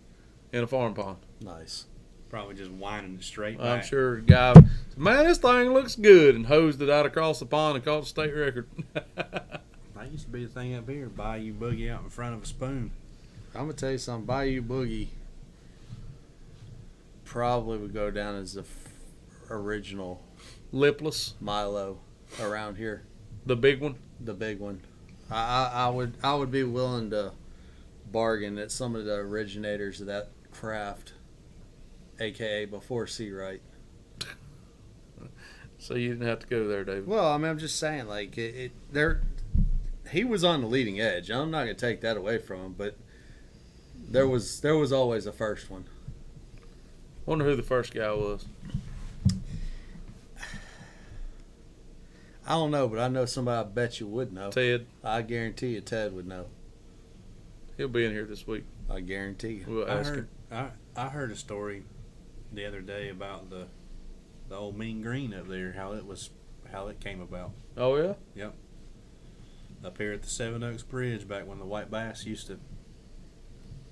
in a farm pond. Nice. Probably just winding it straight I'm back. sure the guy, man, this thing looks good, and hosed it out across the pond and caught the state record. That used to be the thing up here. Bayou boogie out in front of a spoon. I'm gonna tell you something. Bayou Boogie probably would go down as the original Lipless, Milo around here, the big one. the big one. I would be willing to bargain that some of the originators of that craft, aka before Seawright. So you didn't have to go there, David. Well, I mean, I'm just saying, like they're he was on the leading edge. I'm not going to take that away from him, but there was always a first one. Wonder who the first guy was. I don't know, but I know somebody I bet you would know. Ted. I guarantee you Ted would know. He'll be in here this week. I guarantee you. We'll ask him. I heard a story the other day about the old Mean Green up there, how it came about. Oh yeah. Yep. Up here at the Seven Oaks Bridge, back when the white bass used to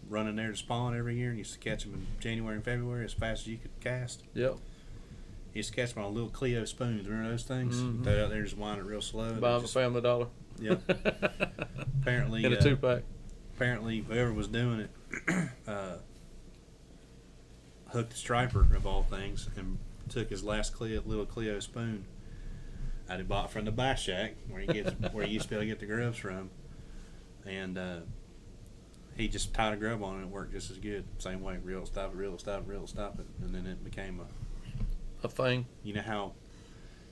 run in there to spawn every year, and used to catch them in January and February as fast as you could cast. Yep. You used to catch them on little Clio spoons. Remember those things? Mhm. Throw it out there, just wind it real slow. and Buy it him a just- Family Dollar. Yep. Apparently, In a 2-pack. apparently whoever was doing it hooked a striper of all things and took his last little Clio spoon that he bought from the bass shack where he used to be able to get the grubs from, and he just tied a grub on it and it worked just as good. Same way, reel it, stop it, reel it, stop it, reel it, stop it, and then it became A thing. you know how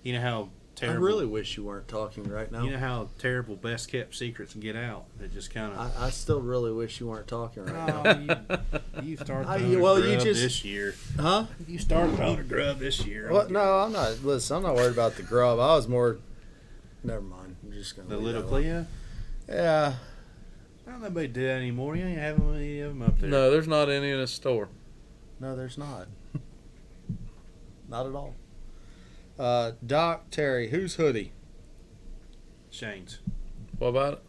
I terrible. really wish you weren't talking right now. You know how terrible best kept secrets can get out. It just kind of. I still really wish you weren't talking right now. You started I- throwing well, a you grub just- this year. Huh? You started throwing a grub this year. What? No, I'm not. Listen, I'm not worried about the grub. I was more. Never mind. I'm just gonna. The leave little that alone. Clio? Yeah. I don't know if they do that anymore. You ain't having any of them up there. No, there's not any in the store. No, there's not. Not at all. Doc Terry, whose hoodie? Shane's. What about it?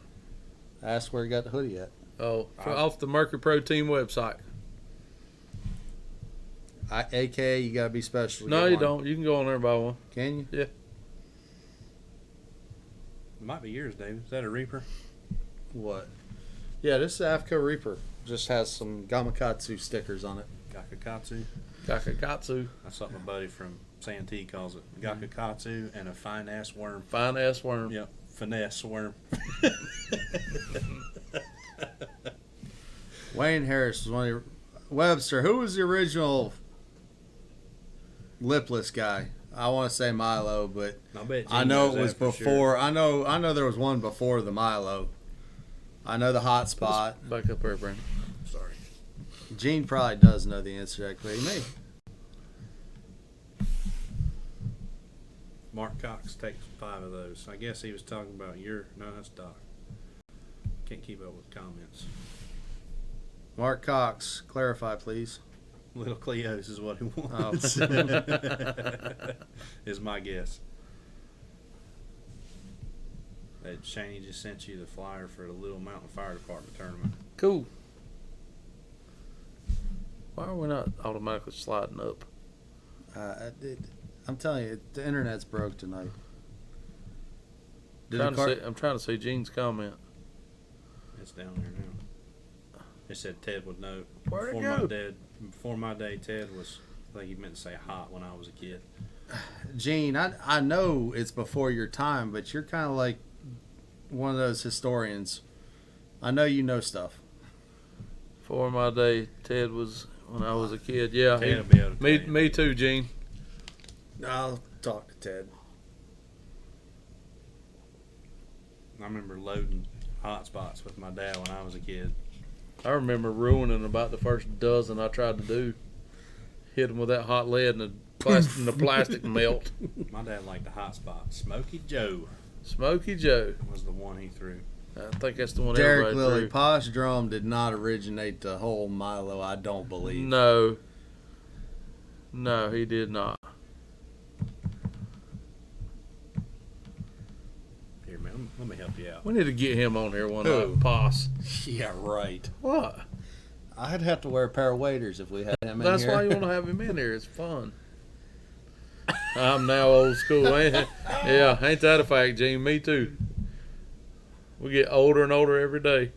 Ask where he got the hoodie at. Oh, off the Mercury Pro Team website. AKA, you gotta be special. to No, get you one. don't. You can go on there and buy one. Can you? It might be yours, David. Is that a Reaper? What? Yeah, this is AFCO Reaper. Just has some Gamakatsu stickers on it. Gakakatsu. Kakakatsu. That's what my buddy from Santee calls it. Gakakatsu and a fine ass worm. Fine ass worm. Yep. Finesse worm. Wayne Harris was one of your. Webster, who was the original lipless guy? I want to say Milo, but I bet I Gene know knows it was that for sure. before. I know there was one before the Milo. I know the hot spot. Back up there, Brandon. Sorry. Gene probably does know the answer to that question. Me. Mark Cox takes 5 of those. I guess he was talking about no, that's Doc. Can't keep up with comments. Mark Cox, clarify, please. Little Cleos is what he Oh. wants. Is my guess. That Shaney just sent you the flyer for the Little Mountain Fire Department tournament. Cool. Why are we not automatically sliding up? I'm telling you, the internet's broke tonight. I'm trying to see Gene's comment. It's down there now. It said Ted would know. Where'd it Before my day, Ted was, I think he meant to say hot when I was a kid. Gene, I know it's before your time, but you're kind of like one of those historians. I know you know stuff. For my day, Ted was when I was a kid. Yeah, Ted will be able to tell you. me too, Gene. I'll talk to Ted. I remember loading hot spots with my dad when I was a kid. I remember ruining about the first dozen I tried to do. Hit them with that hot lead and the plastic melt. My dad liked the hot spot. Smoky Joe Smoky Joe. was the one he threw. I think that's the one Derek everybody Lilly, threw. Posh Drum did not originate the whole Milo, I don't believe. No. No, he did not. Here, man, let me help you out. We need to get him on here one Who? night. Poss. Yeah, right. What? I'd have to wear a pair of waders if we had him in That's here. why you want to have him in here. It's fun. I'm now old school. Yeah, ain't that a fact, Gene? Me too. We get older and older every day.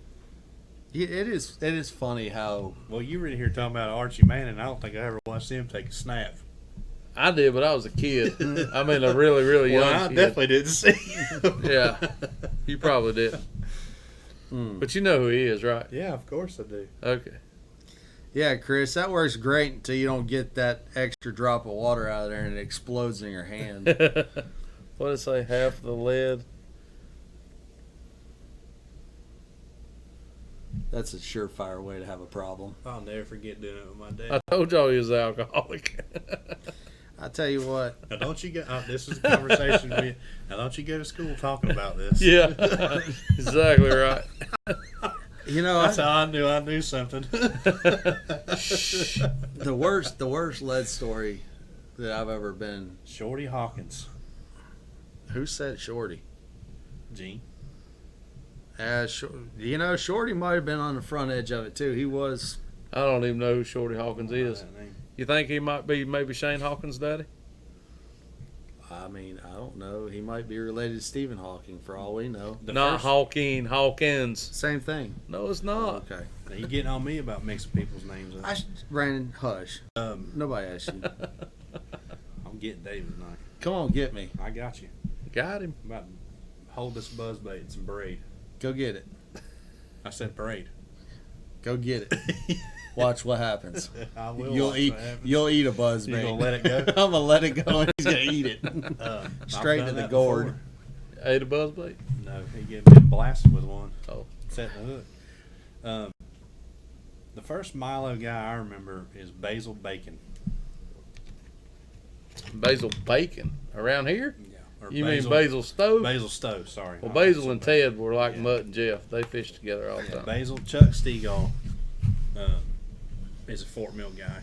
It is funny how Well, you were in here talking about Archie Manning. I don't think I ever watched him take a snap. I did, but I was a kid. I mean, a really, really young Well, I kid. definitely didn't see him. Yeah, you probably did. But you know who he is, right? Yeah, of course I do. Okay. Yeah, Chris, that works great until you don't get that extra drop of water out of there and it explodes in your hand. What did it say? Half the lead. That's a surefire way to have a problem. I'll never forget doing it with my dad. I told y'all he was an alcoholic. I tell you what. Now don't you go? This is a conversation. Now don't you go to school talking about this? Yeah, exactly right. You know, That's how I knew something. the worst lead story that I've ever been. Shorty Hawkins, Who said Shorty? Gene. Shorty might have been on the front edge of it too. He was. I don't even know who Shorty Hawkins is. That name. You think he might be maybe Shane Hawkins' daddy? I mean, I don't know. He might be related to Stephen Hawking for all we know. Not Hawkins. Same thing. No, it's not. Okay. Now you getting on me about mixing people's names up. Brandon, hush. Um, Nobody asked you. I'm getting David tonight. Come on, get me. I got you. Got him. I'm about to hold this buzzbait and some braid. Go get it. I said braid. Go get it. Watch what happens. I will. You'll watch eat. what happens. You'll eat a buzz You bait. gonna let it go? I'm gonna let it go, and he's gonna eat it. Straight I've to done the that gourd. before. Ate a buzzbait. No, he get me blasted with one. Oh. Setting the hook. The first Milo guy I remember is Basil Bacon. Basil Bacon around here. Yeah. Or You mean Basil Stove? Basil Stove, sorry. Well, I Basil said and Ted were like Yeah. Mutt and Jeff. They fished together all the Yeah, time. Basil Chuck Stegall is a Fort Mill guy,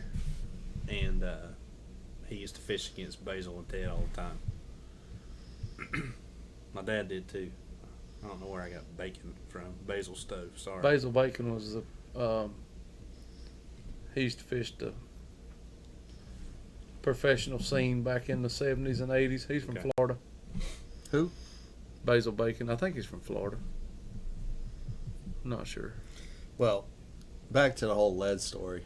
and he used to fish against Basil and Ted all the time. My dad did too. I don't know where I got bacon from. Basil Stove, sorry. Basil Bacon was the. He used to fish the professional scene back in the 70s and 80s. He's from Okay. Florida. Who? Basil Bacon. I think he's from Florida. I'm not sure. Well, back to the whole lead story.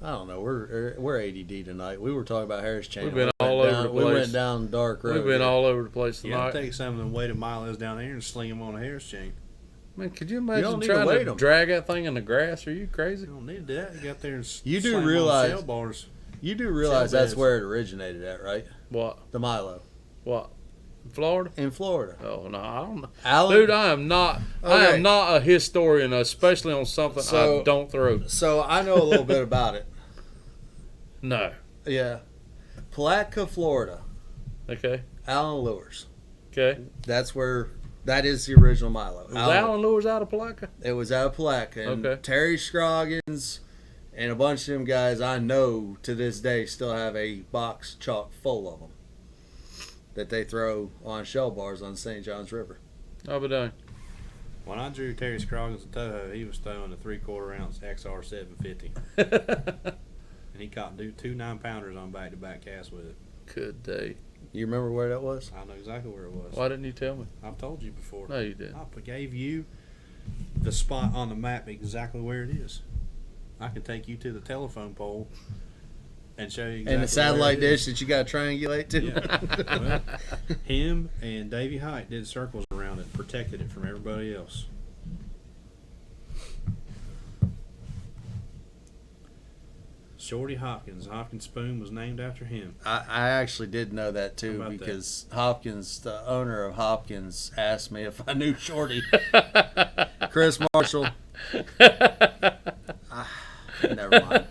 I don't know. We're ADD tonight. We were talking about Harris Chain. We've been We all went over down- the We place. went down dark road. We've been here. all over the place Yeah, tonight. take some of them weighted Milos down there and sling them on a Harris chain. Man, could you don't imagine need to trying weight to 'em. drag that thing in the grass? Are you crazy? You don't need that. You got there and You do slam 'em on realize- shell bars. You do realize that's beds. where it originated at, right? What? The Milo What? Florida? in Florida. Oh no, I don't know. Alan, Dude, I am not. I Okay. am not a historian, especially on something So- I don't throw. So I know a little bit about it. No. Yeah. Palatka, Florida. Okay. Alan Lures. Okay. That's where. That is the original Milo. Was Alan Lures out of Palatka? It was out of Palatka. And Okay. Terry Scroggins and a bunch of them guys I know to this day still have a box chock full of them that they throw on shell bars on St. Johns River. I'll be done. When I drew Terry Scroggins at Toho, he was throwing a 3/4 ounce XR 750, and he caught 2 9-pounders on back-to-back casts with it. Good day. You remember where that was? I know exactly where it was. Why didn't you tell me? I've told you before. No, you didn't. I gave you the spot on the map exactly where it is. I can take you to the telephone pole and show you exactly And the satellite where it is. dish that you got to triangulate to? Yeah. Well, him and Davey Height did circles around it, protected it from everybody else. Shorty Hopkins. Hopkins Spoon was named after him. I actually did know that too How about because Hopkins, the owner of Hopkins, asked me if I knew Shorty. Chris Marshall. Never mind.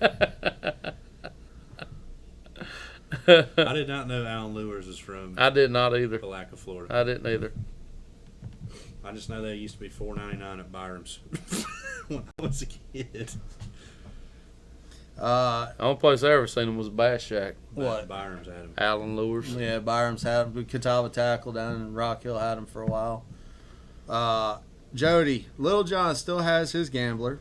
I did not know Alan Lures is from I did not either. Palatka, Florida. I didn't either. I just know they used to be $4.99 at Byram's when I was a kid. The only place I ever seen him was Bass Shack. What? Byram's had them. Allen Lures. Yeah, Byram's had him. Catawba Tackle down in Rock Hill had him for a while. Jody, Little John still has his gambler,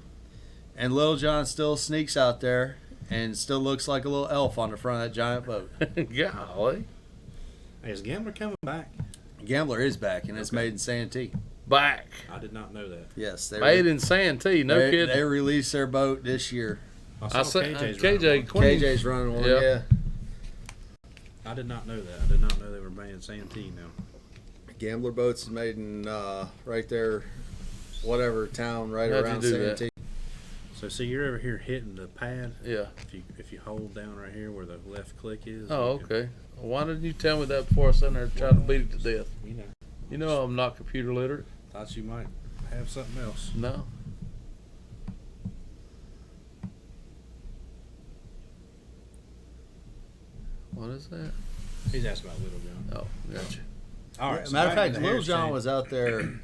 and Little John still sneaks out there and still looks like a little elf on the front of that giant boat. Golly. Hey, is Gambler coming back? Gambler is back, and it's Okay. made in Santee. Back. I did not know that. Yes, Made in Santee. No they, kidding. They released their boat this year. I saw said KJ's KJ running one. Queen. KJ's running one. Yeah. Yeah. I did not know that. I did not know they were banned Santee now. Gambler boats is made in right there, whatever town right How'd you around do that? Santee. So see, you're over here hitting the pad. Yeah. If you hold down right here where the left click is. Oh, you can- okay. Why didn't you tell me that before I sat there and tried to beat it to death? You know, You know I'm not computer literate. thought you might have something else. No. What is that? He's asked about Little John. Oh, gotcha. All right. so Matter of back to fact, the Little Harris John chain. was out there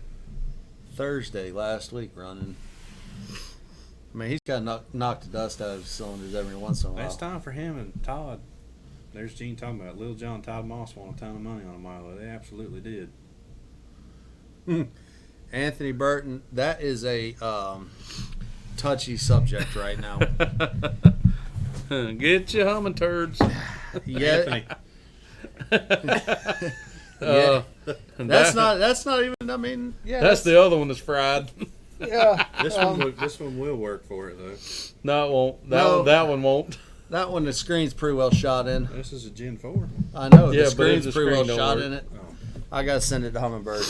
Thursday last week running. I mean, he's got to knock the dust out of his cylinders every once in a while. It's time for him and Todd. There's Gene talking about it. Little John and Todd Moss won a ton of money on a Milo. They absolutely did. Anthony Burton, that is a touchy subject right now. Get your humming turds. Yeah, Anthony. that's not even. I mean, yeah, That's the other one that's fried. yeah. This one will work for it though. No, it won't. No. That one won't. That one, the screen's pretty well shot in. This is a Gen 4. I know Yeah, the but screen's the pretty well screen don't shot work. in it. Oh. I gotta send it to Hummingbird.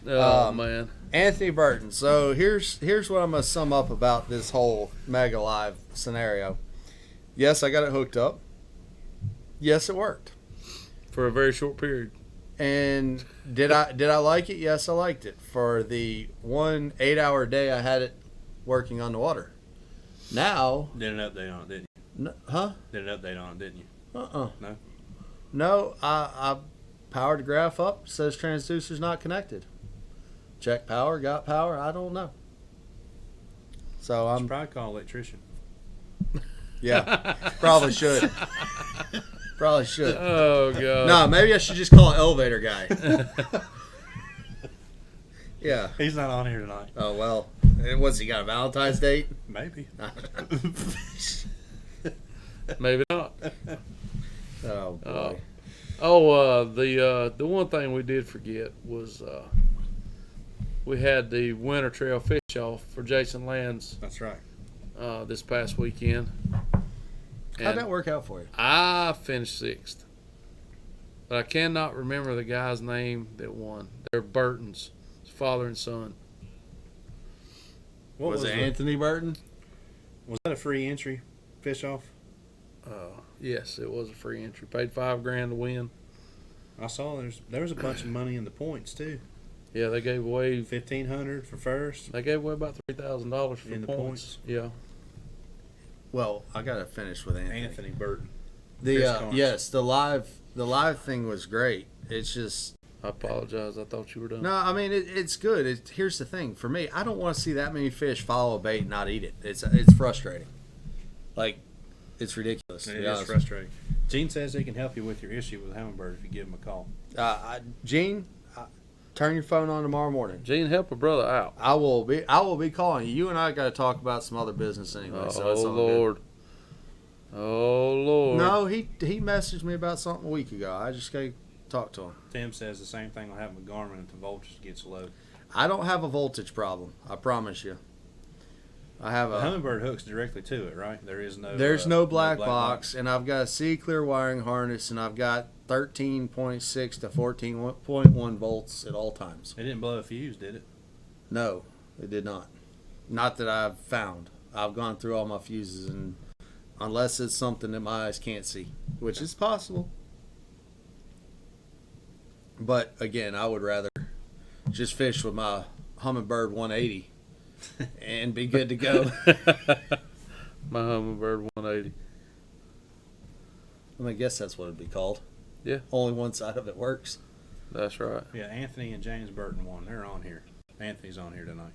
Oh man. Anthony Burton. So here's what I'm gonna sum up about this whole Mega Live scenario. Yes, I got it hooked up. Yes, it worked. For a very short period. And did I like it? Yes, I liked it. For the 1 8-hour day I had it working on the water. Now, Did an update on it, didn't you? huh? Did an update on it, didn't you? No. No? I powered the graph up. Says transducer's not connected. Check power. Got power. I don't know. So You should I'm probably call an electrician. yeah. Probably should. Probably should. Oh god. No, maybe I should just call an elevator guy. Yeah. He's not on here tonight. Oh well. What's he got? A Valentine's date? Maybe. Maybe not. Oh boy. The one thing we did forget was we had the winter trail fish off for Jason Lands That's right. this past weekend. How'd And that work out for you? I finished 6th, but I cannot remember the guy's name that won. They're Burtons, it's father and son. What was it the- Anthony Burton? Was that a free entry fish off? Yes, it was a free entry. Paid $5,000 to win. I saw there was a bunch of money in the points too. Yeah, they gave away $1,500 for first. They gave away about $3,000 for In the points. points? Yeah. Well, I gotta finish with Anthony. Anthony Burton. The Chris Carnes. yes, the live thing was great. It's just I apologize. I thought you were done. no. I mean, it's good. Here's the thing for me. I don't want to see that many fish follow a bait and not eat it. It's frustrating. Like, it's ridiculous. to It be is honest. frustrating. Gene says he can help you with your issue with Hummingbird if you give him a call. Gene, turn your phone on tomorrow morning. Gene, help a brother out. I will be calling you. You and I got to talk about some other business anyway. Oh, so it's all good. Lord. Oh, Lord. No, he messaged me about something a week ago. I just got to talk to him. Tim says the same thing will happen with Garmin if the voltage gets low. I don't have a voltage problem. I promise you. I have The a. Hummingbird hooks directly to it, right? There's No black box, and I've got a C clear wiring harness, and I've got 13.6 to 14.1 volts at all times. It didn't blow a fuse, did it? No, it did not. Not that I've found. I've gone through all my fuses, and unless it's something that my eyes can't see, which is possible. But again, I would rather just fish with my Hummingbird 180 and be good to go. My Hummingbird 180. I guess that's what it'd be called. Yeah. Only one side of it works. That's right. Yeah, Anthony and James Burton won. They're on here. Anthony's on here tonight.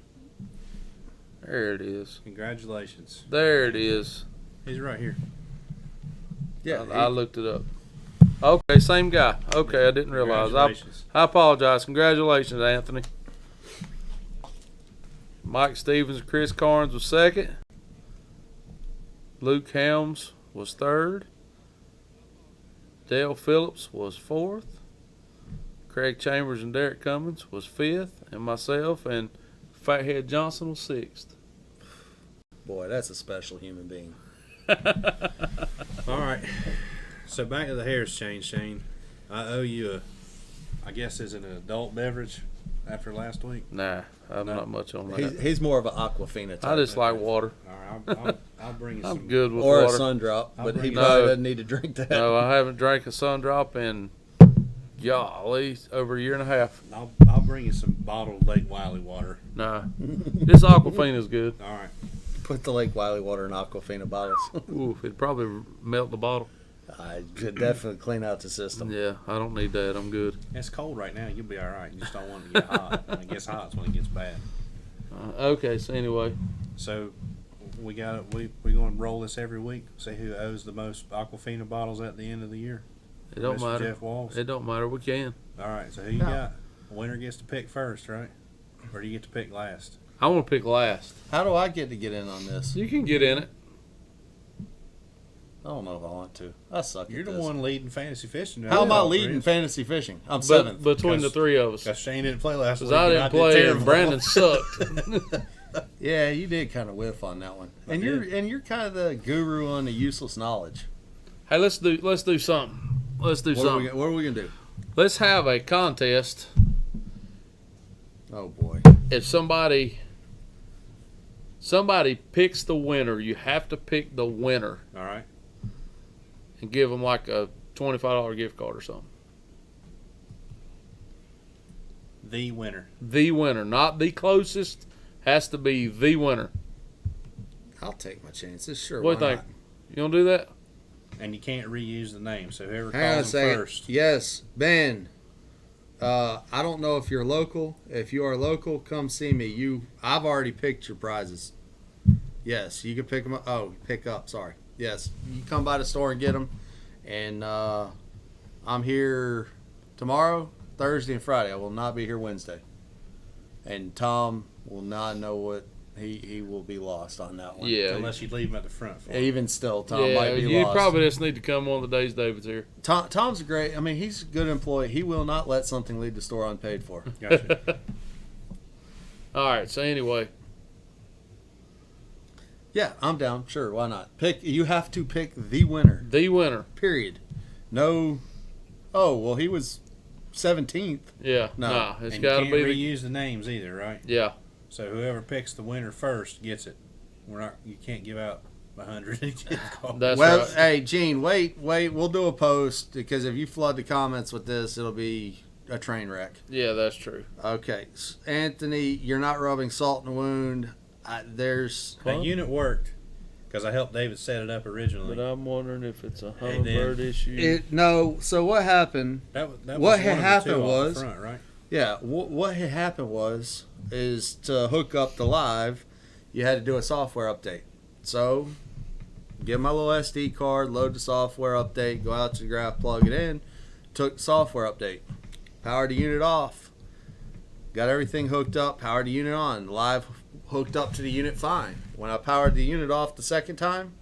There it is. Congratulations. There it is. He's right here. Yeah, I looked it up. Okay, same guy. Okay, I didn't realize. Congratulations. I apologize. Congratulations, Anthony. Mike Stevens and Chris Carnes was second. Luke Helms was third. Dale Phillips was fourth. Craig Chambers and Derek Cummins was fifth. And myself and Fathead Johnson was sixth. Boy, that's a special human being. All right. So back to the Harris chain, Shane. I owe you I guess is it an adult beverage after last week? Nah, I'm No. not much on that. He's more of an Aquafina type. I just like water. All right, I'll bring you some. I'm good with or water. a sun drop, I'll but he bring- probably No. doesn't need to drink that. No, I haven't drank a sun drop in, golly, over a year and a half. I'll bring you some bottled Lake Wiley water. Nah, this Aquafina's good. All right. Put the Lake Wiley water in Aquafina bottles. Ooh, it'd probably melt the bottle. I could definitely clean out the system. Yeah, I don't need that. I'm good. It's cold right now. You'll be all right. You just don't want it to get hot. When it gets hot, it's when it gets bad. Okay, so anyway, So we got we going to roll this every week. See who owes the most Aquafina bottles at the end of the year. it don't Mr. matter. Jeff Walls. It don't matter. We can. All right. So who you No. got? The winner gets to pick first, right? Or do you get to pick last? I want to pick last. How do I get in on this? You can get in it. I don't know if I want to. I suck You're at the this. one leading fantasy fishing. How am I leading fantasy fishing? I'm But seventh. between the three of us, Because Shane didn't play last because week. I and didn't play and terrible. Brandon sucked. Yeah, you did kind of whiff on that one. And you're kind of the guru on the useless knowledge. Hey, let's do something. Let's do something. What are we gonna do? Let's have a contest. Oh boy. If somebody picks the winner, you have to pick the winner All right. and give them like a $25 gift card or something. The winner. The winner, not the closest. Has to be the winner. I'll take my chances. Sure. What do why you think? You gonna do that? And you can't reuse the name. So whoever not? Hang on a calls them second. first. Yes, Ben. I don't know if you're local. If you are local, come see me. I've already picked your prizes. Yes, you can pick them up. Oh, pick up. Sorry. Yes, you come by the store and get them. And I'm here tomorrow, Thursday, and Friday. I will not be here Wednesday. And Tom will not know what he will be lost on that one. Yeah. Unless you leave them at the front for him. Even still, Tom yeah, might be you lost. probably just need to come one of the days David's here. Tom's a great. I mean, he's a good employee. He will not let something leave the store unpaid for. Gotcha. All right. So anyway, Yeah, I'm down. Sure, why not? You have to pick the winner. the winner. Period. No. Oh well, he was 17th. Yeah. No. Nah, it's And got you to can't be. reuse the names either, right? Yeah. So whoever picks the winner first gets it. You can't give out 100 gift cards. That's well, right. hey, Gene, wait. We'll do a post because if you flood the comments with this, it'll be a train wreck. Yeah, that's true. Okay, Anthony, you're not rubbing salt in the wound. There's That unit worked because I helped David set it up originally. But I'm wondering if it's a Hey, Dan. hummingbird issue. no. So what happened? that what was had one of the happened two off was- the front, right? Yeah, what had happened is to hook up the live, you had to do a software update. So, get my little SD card, load the software update, go out to the graph, plug it in, took the software update, powered the unit off, got everything hooked up, powered the unit on, live hooked up to the unit fine. When I powered the unit off the second time,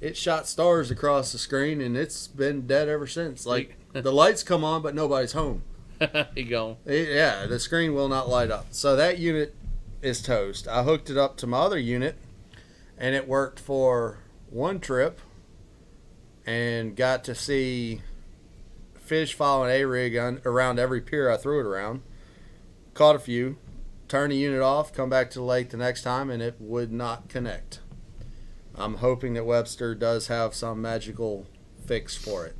it shot stars across the screen and it's been dead ever since. Like, the lights come on, but nobody's home. He gone. Yeah, the screen will not light up. So that unit is toast. I hooked it up to my other unit, and it worked for one trip, and got to see fish following A-rig around every pier I threw it around. Caught a few, turned the unit off, come back to the lake the next time, and it would not connect. I'm hoping that Webster does have some magical fix for it.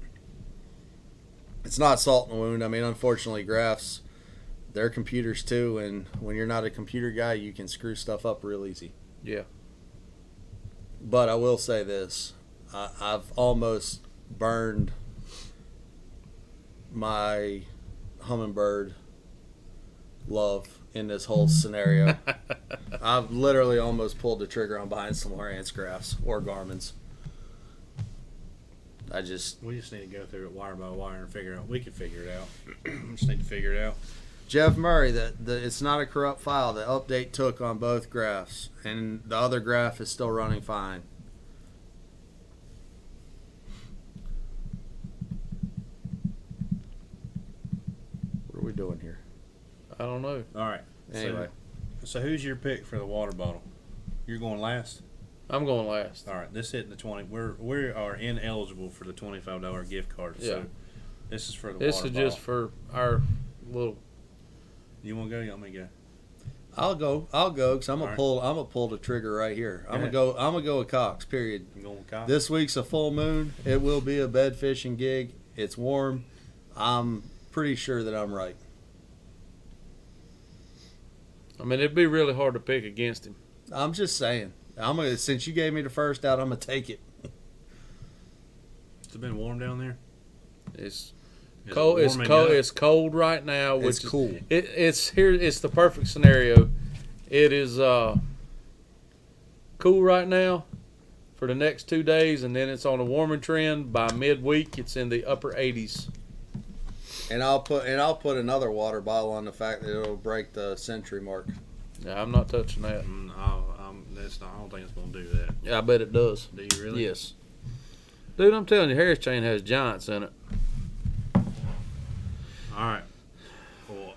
It's not salt in the wound. I mean, unfortunately, graphs, they're computers too, and when you're not a computer guy, you can screw stuff up real easy. Yeah. But I will say this. I've almost burned my hummingbird love in this whole scenario. I've literally almost pulled the trigger on buying some Lowrance graphs or Garmin's. We just need to go through it wire by wire and figure out. We can figure it out. We just need to figure it out. Jeff Murray, it's not a corrupt file. The update took on both graphs, and the other graph is still running fine. What are we doing here? I don't know. All right. Anyway, So who's your pick for the water bottle? You're going last. I'm going last. All right. This hitting the 20. We are ineligible for the $25 gift card. Yeah. So this is for the This water is bottle. just for our little. You want to go? You want me to go? I'll go because I'm gonna All right. pull the trigger right here. I'm ahead. gonna go with Cox. Period. I'm going with Kyle. This week's a full moon. It will be a bed fishing gig. It's warm. I'm pretty sure that I'm right. I mean, it'd be really hard to pick against him. I'm just saying. Since you gave me the first out, I'm gonna take it. It's been warm down there. It's Is cold. it It's warming cold. up? It's cold right now. Which It's cool. It's here. It's the perfect scenario. It is cool right now for the next 2 days, and then it's on a warming trend. By midweek, it's in the upper 80s. And I'll put another water bottle on the fact that it'll break the century mark. Yeah, I'm not touching that. I don't think it's gonna do that. Yeah, I bet it does. Do you really? Yes. Dude, I'm telling you, Harris Chain has giants in it. All right. Well,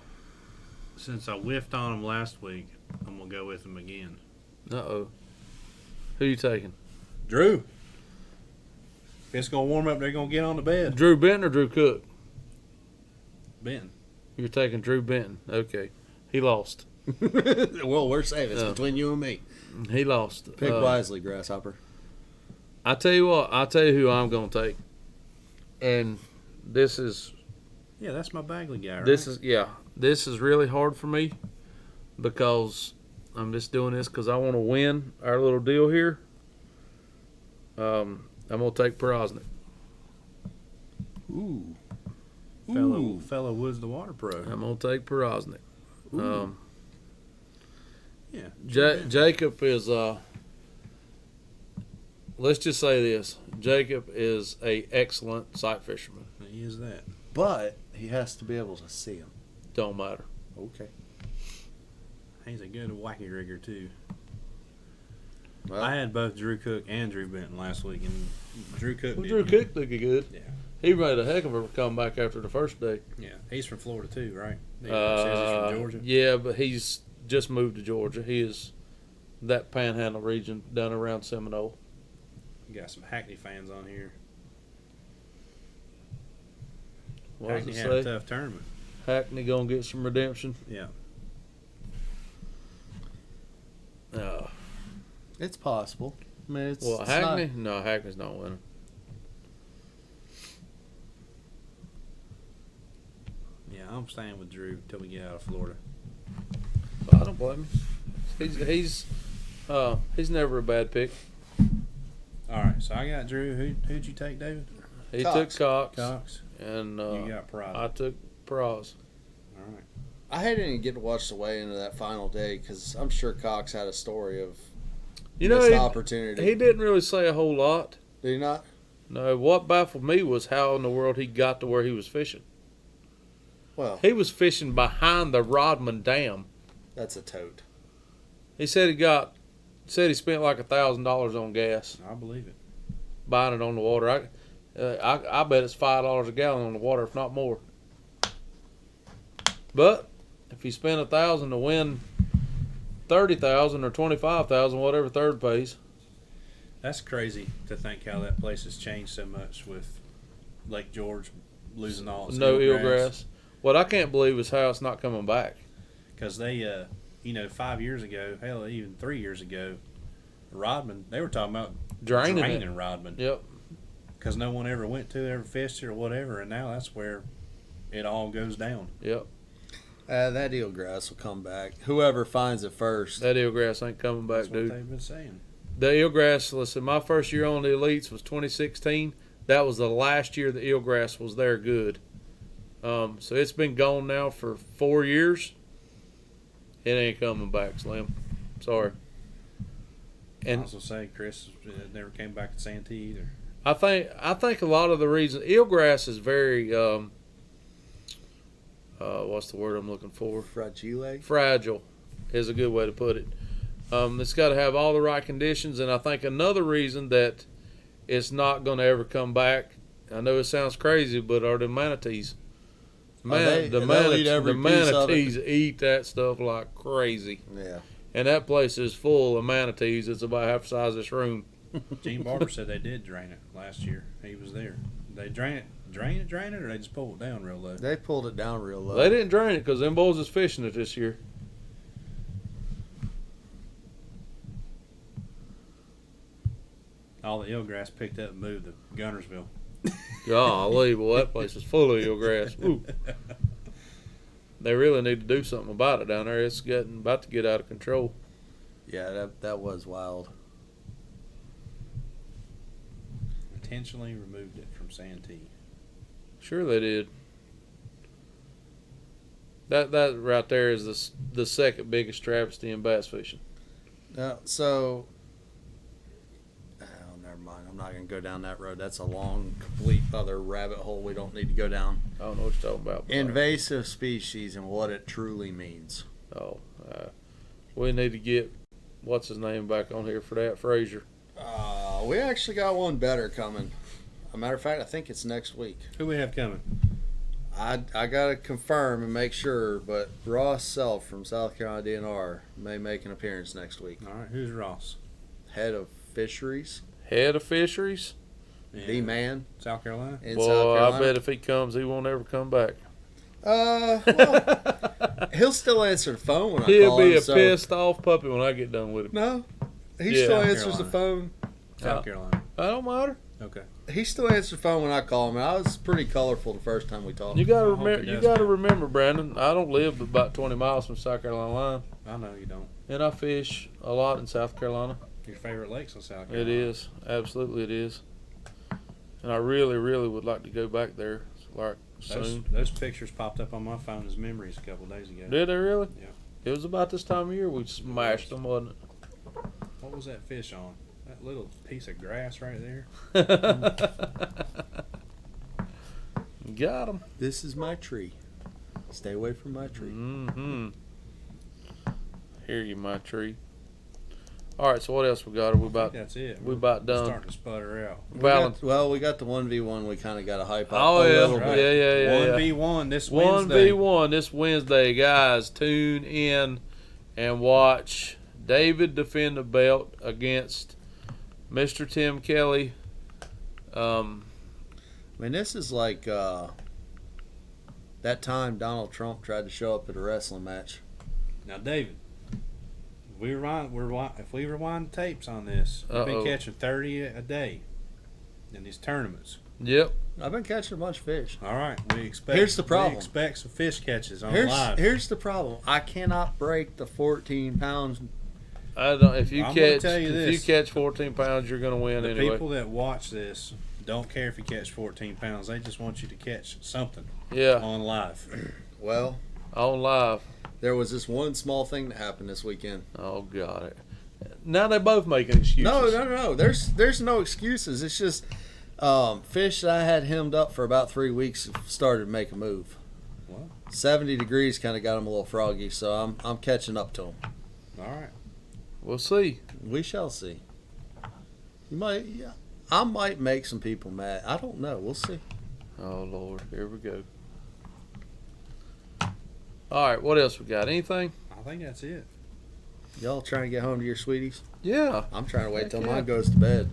since I whiffed on them last week, I'm gonna go with them again. Uh-oh. Who you taking? Drew. If it's gonna warm up, they're gonna get on the bed. Drew Benton or Drew Cook? Ben. You're taking Drew Benton. Okay. He lost. Well, we're safe. It's Yeah. between you and me. He lost. Pick wisely, Grasshopper. I tell you what. I'll tell you who I'm going to take. And this is Yeah, that's my Bagley guy. Right? this is really hard for me because I'm just doing this because I want to win our little deal here. I'm going to take Porosnik. Ooh. fellow Woods the Water Pro. I'm going to take Porosnik. Yeah. Jacob is let's just say this. Jacob is a excellent sight fisherman. He is that. But he has to be able to see him. Don't matter. Okay. He's a good wacky rigger too. Well, I had both Drew Cook and Drew Benton last week, and Drew Cook. Well, did Drew good. Cook looked good. Yeah. He made a heck of a comeback after the first day. Yeah, he's from Florida too, right? He says he's from Georgia. Yeah, but he's just moved to Georgia. He is that Panhandle region down around Seminole. We got some Hackney fans on here. What does Hackney it had a say? tough tournament. Hackney gonna get some redemption. Yeah. it's possible. I mean, it's Well, it's Hackney? not- No, Hackney's not winning. Yeah, I'm staying with Drew till we get out of Florida. I don't blame him. He's never a bad pick. All right, so I got Drew. Who'd you take, David? He Cox. took Cox, Cox. and You got Pride. I took Praz. All right. I didn't get to watch the way into that final day because I'm sure Cox had a story of You know, missed he, opportunity. he didn't really say a whole lot. Did he not? No, what baffled me was how in the world he got to where he was fishing. Well, He was fishing behind the Rodman Dam. that's a tote. He said he spent like $1,000 on gas I believe it. buying it on the water. I bet it's $5 a gallon on the water, if not more. But if you spend $1,000 to win 30,000 or 25,000, whatever third pays. That's crazy to think how that place has changed so much with Lake George losing all its No eelgrass. What I can't believe is how it's not coming back. Because they, 5 years ago, hell, even 3 years ago, Rodman, they were talking about Draining it. Rodman. Yep. Because no one ever went to it, ever fished it, or whatever, and now that's where it all goes down. Yep. That eelgrass will come back. Whoever finds it first. That eelgrass ain't coming back, That's what dude. they've been saying. The eelgrass, listen, my first year on the elites was 2016. That was the last year the eelgrass was there good. So it's been gone now for 4 years. It ain't coming back, Slim. Sorry. I And also say Chris never came back to Santee either. I think a lot of the reason eelgrass is very what's the word I'm looking for? Fragile. Fragile is a good way to put it. It's got to have all the right conditions, and I think another reason that it's not going to ever come back. I know it sounds crazy, but are the manatees. They'll eat every the piece of it. manatees eat that stuff like crazy, Yeah. and that place is full of manatees. It's about half the size of this room. Gene Barber said they did drain it last year. He was there. They drain it, or they just pull it down real low? They pulled it down real low. They didn't drain it because them boys is fishing it this year. All the eelgrass picked up and moved to Gunnersville. Golly, boy, that place is full of eelgrass. Ooh. They really need to do something about it down there. It's getting about to get out of control. Yeah, that was wild. Intentionally removed it from from Santee. Sure they did. That right there is the second biggest travesty in bass fishing. So, oh, never mind. I'm not going to go down that road. That's a long, complete other rabbit hole we don't need to go down. I don't know what you're talking about. but- Invasive species and what it truly means. Oh, we need to get what's his name back on here for that, Frazier. We actually got one better coming. As a matter of fact, I think it's next week. Who we have coming? I got to confirm and make sure, but Ross Self from South Carolina DNR may make an appearance next week. All right, who's Ross? Head of fisheries, Head of fisheries. the man South Carolina. in South Boy, Carolina. I bet if he comes, he won't ever come back. Well, he'll still answer the phone when I He'll call be him. a pissed off puppy when I get done with him. No, he Yeah. still South answers the phone. South Carolina. I don't matter. Okay. He still answers the phone when I call him. I was pretty colorful the first time we talked. You gotta I hope remember. he You does, gotta man. remember, Brandon. I don't live about 20 miles from South Carolina line, I know you don't. and I fish a lot in South Carolina. Your favorite lakes in South Carolina. It is absolutely it is, and I really, really would like to go back there, like soon. Those pictures popped up on my phone as memories a couple days ago. Did they really? Yeah. It was about this time of year we smashed them, wasn't What was that fish on? That little piece of grass right there. it? Got them. This is my tree. Stay away from my tree. Mm-hmm. Hear you, my tree. All right, so what else we got? Are we I about think that's it. we about done? Starting to sputter out. Valent- We got the 1v1 we kind of got to hype up Oh a yeah, little yeah, bit. yeah, yeah. 1v1 this One Wednesday. v one this Wednesday, guys. Tune in and watch David defend the belt against Mr. Tim Kelly. I mean, this is like that time Donald Trump tried to show up at a wrestling match. Now, David, if we rewind the tapes on this, we've been Uh-oh. catching 30 a day in these tournaments. Yep. I've been catching a bunch of fish. All right, we expect. Here's the problem. We expect some fish catches on Here's live. here's the problem. I cannot break the 14 pounds. I don't. If you I'm gonna catch, tell you if you this. catch 14 pounds, you're gonna win The anyway. people that watch this don't care if you catch 14 pounds. They just want you to catch something Yeah, on live. Well, on live. there was this one small thing that happened this weekend. Oh God. Now they both making excuses. No. There's no excuses. It's just fish that I had hemmed up for about 3 weeks started to make a move. What? 70 degrees kind of got them a little froggy, so I'm catching up to them. All right. We'll see. We shall see. I might make some people mad. I don't know. We'll see. Oh Lord, here we go. All right, what else we got? Anything? I think that's it. Y'all trying to get home to your sweeties? Yeah, I'm trying to wait Heck till yeah. mine goes to bed.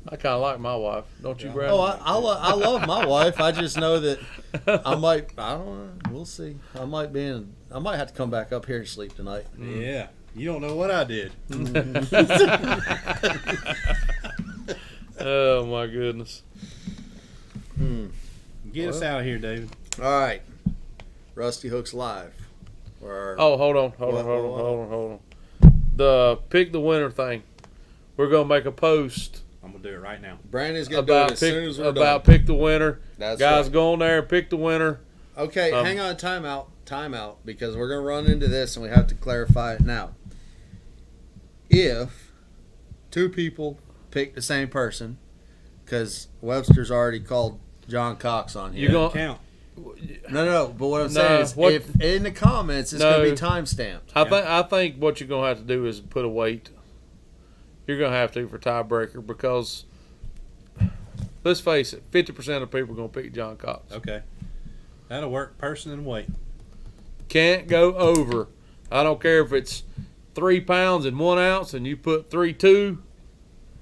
I kind of like my wife. Don't you, Yeah. Brandon? Oh, I love my wife. I just know that I don't know. We'll see. I might have to come back up here and sleep tonight. Yeah. You don't know what I did. Oh my goodness. Get us out of here, David. All right. Rusty Hooks Live. Or Oh, hold on. The pick the winner thing. We're gonna make a post I'm going to do it right now. Brandon's going to do it about as pick soon as we're about done. pick the winner. That's Guys, right. go on there and pick the winner. Okay, Um, hang on, timeout, because we're going to run into this and we have to clarify it now. If two people pick the same person, because Webster's already called John Cox on here. You're gonna Count. No, but what I'm No, saying is, what- if in the comments it's No. going to be time stamped. I think what you're gonna have to do is put a weight. You're gonna have to for tiebreaker because let's face it, 50% of people are gonna pick John Cox. Okay. That'll work. Person and weight. Can't go over. I don't care if it's 3 pounds and 1 ounce and you put 3-2.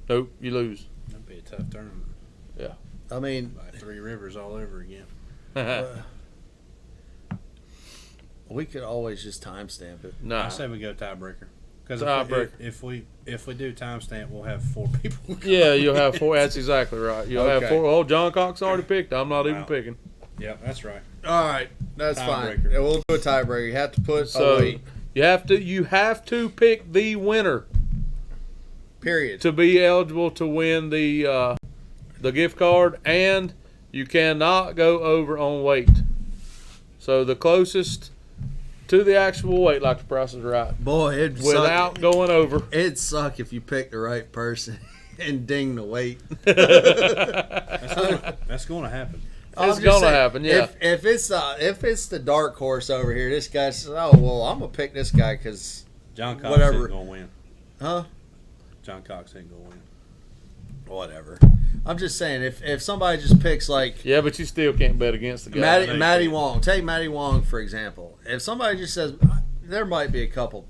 Nope, you lose. That'd be a tough tournament. I mean, Like Three Rivers all over again. we could always just timestamp it. Nah. I say we go tiebreaker. Because Tiebreaker. if we do timestamp, we'll have 4 people. Yeah, you'll have 4. That's exactly right. You'll have Okay. 4. Oh, John Cox already picked. I'm not even Wow. picking. Yep, that's right. All right, that's fine. Tiebreaker. Yeah, we'll do a tiebreaker. You have to put So a weight. you have to pick the winner Period. to be eligible to win the the gift card, and you cannot go over on weight. So the closest to the actual weight, like the Price is Right, Boy, it'd without going over. It'd suck if you picked the right person and ding the weight. That's going to happen. It's gonna happen, yeah. If it's the dark horse over here, this guy says, "Oh well, I'm gonna pick this guy because John Cox whatever." ain't going to win. Huh? John Cox ain't going to win. Whatever. I'm just saying, if somebody just picks like Yeah, but you still can't bet against the guy. Matty Wong, take Matty Wong for example. If somebody just says there might be a couple,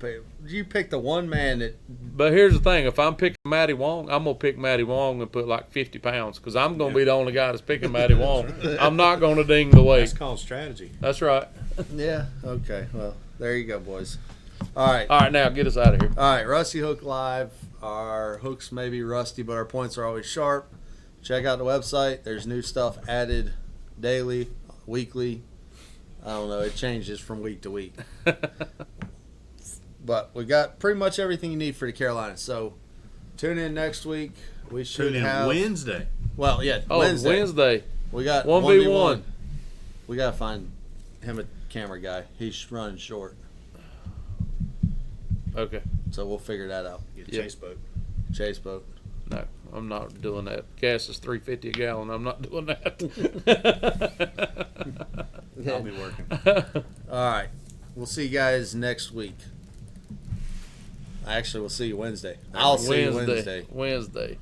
you pick the one man that. But here's the thing: if I'm picking Matty Wong, I'm gonna pick Matty Wong and put like 50 pounds because I'm gonna be the only guy that's picking Matty Wong. I'm not gonna ding the weight. That's called strategy. That's right. Yeah. Okay. Well, there you go, boys. All right. All right, now get us out of here. All right. Rusty Hook Live. Our hooks may be rusty, but our points are always sharp. Check out the website. There's new stuff added daily, weekly. I don't know. It changes from week to week. But we got pretty much everything you need for the Carolinas. So tune in next week. We should Tune in have Wednesday. Well, yeah, Oh, Wednesday. We got 1v1. We gotta find him a camera guy. He's running short, Okay. so we'll figure that out. Get Yeah. Chase boat. Chase boat. No, I'm not doing that. Gas is $3.50 a gallon. I'm not doing that. I'll be working. All right. We'll see you guys next week. Actually, we'll see you Wednesday. I'll see you Wednesday. Wednesday.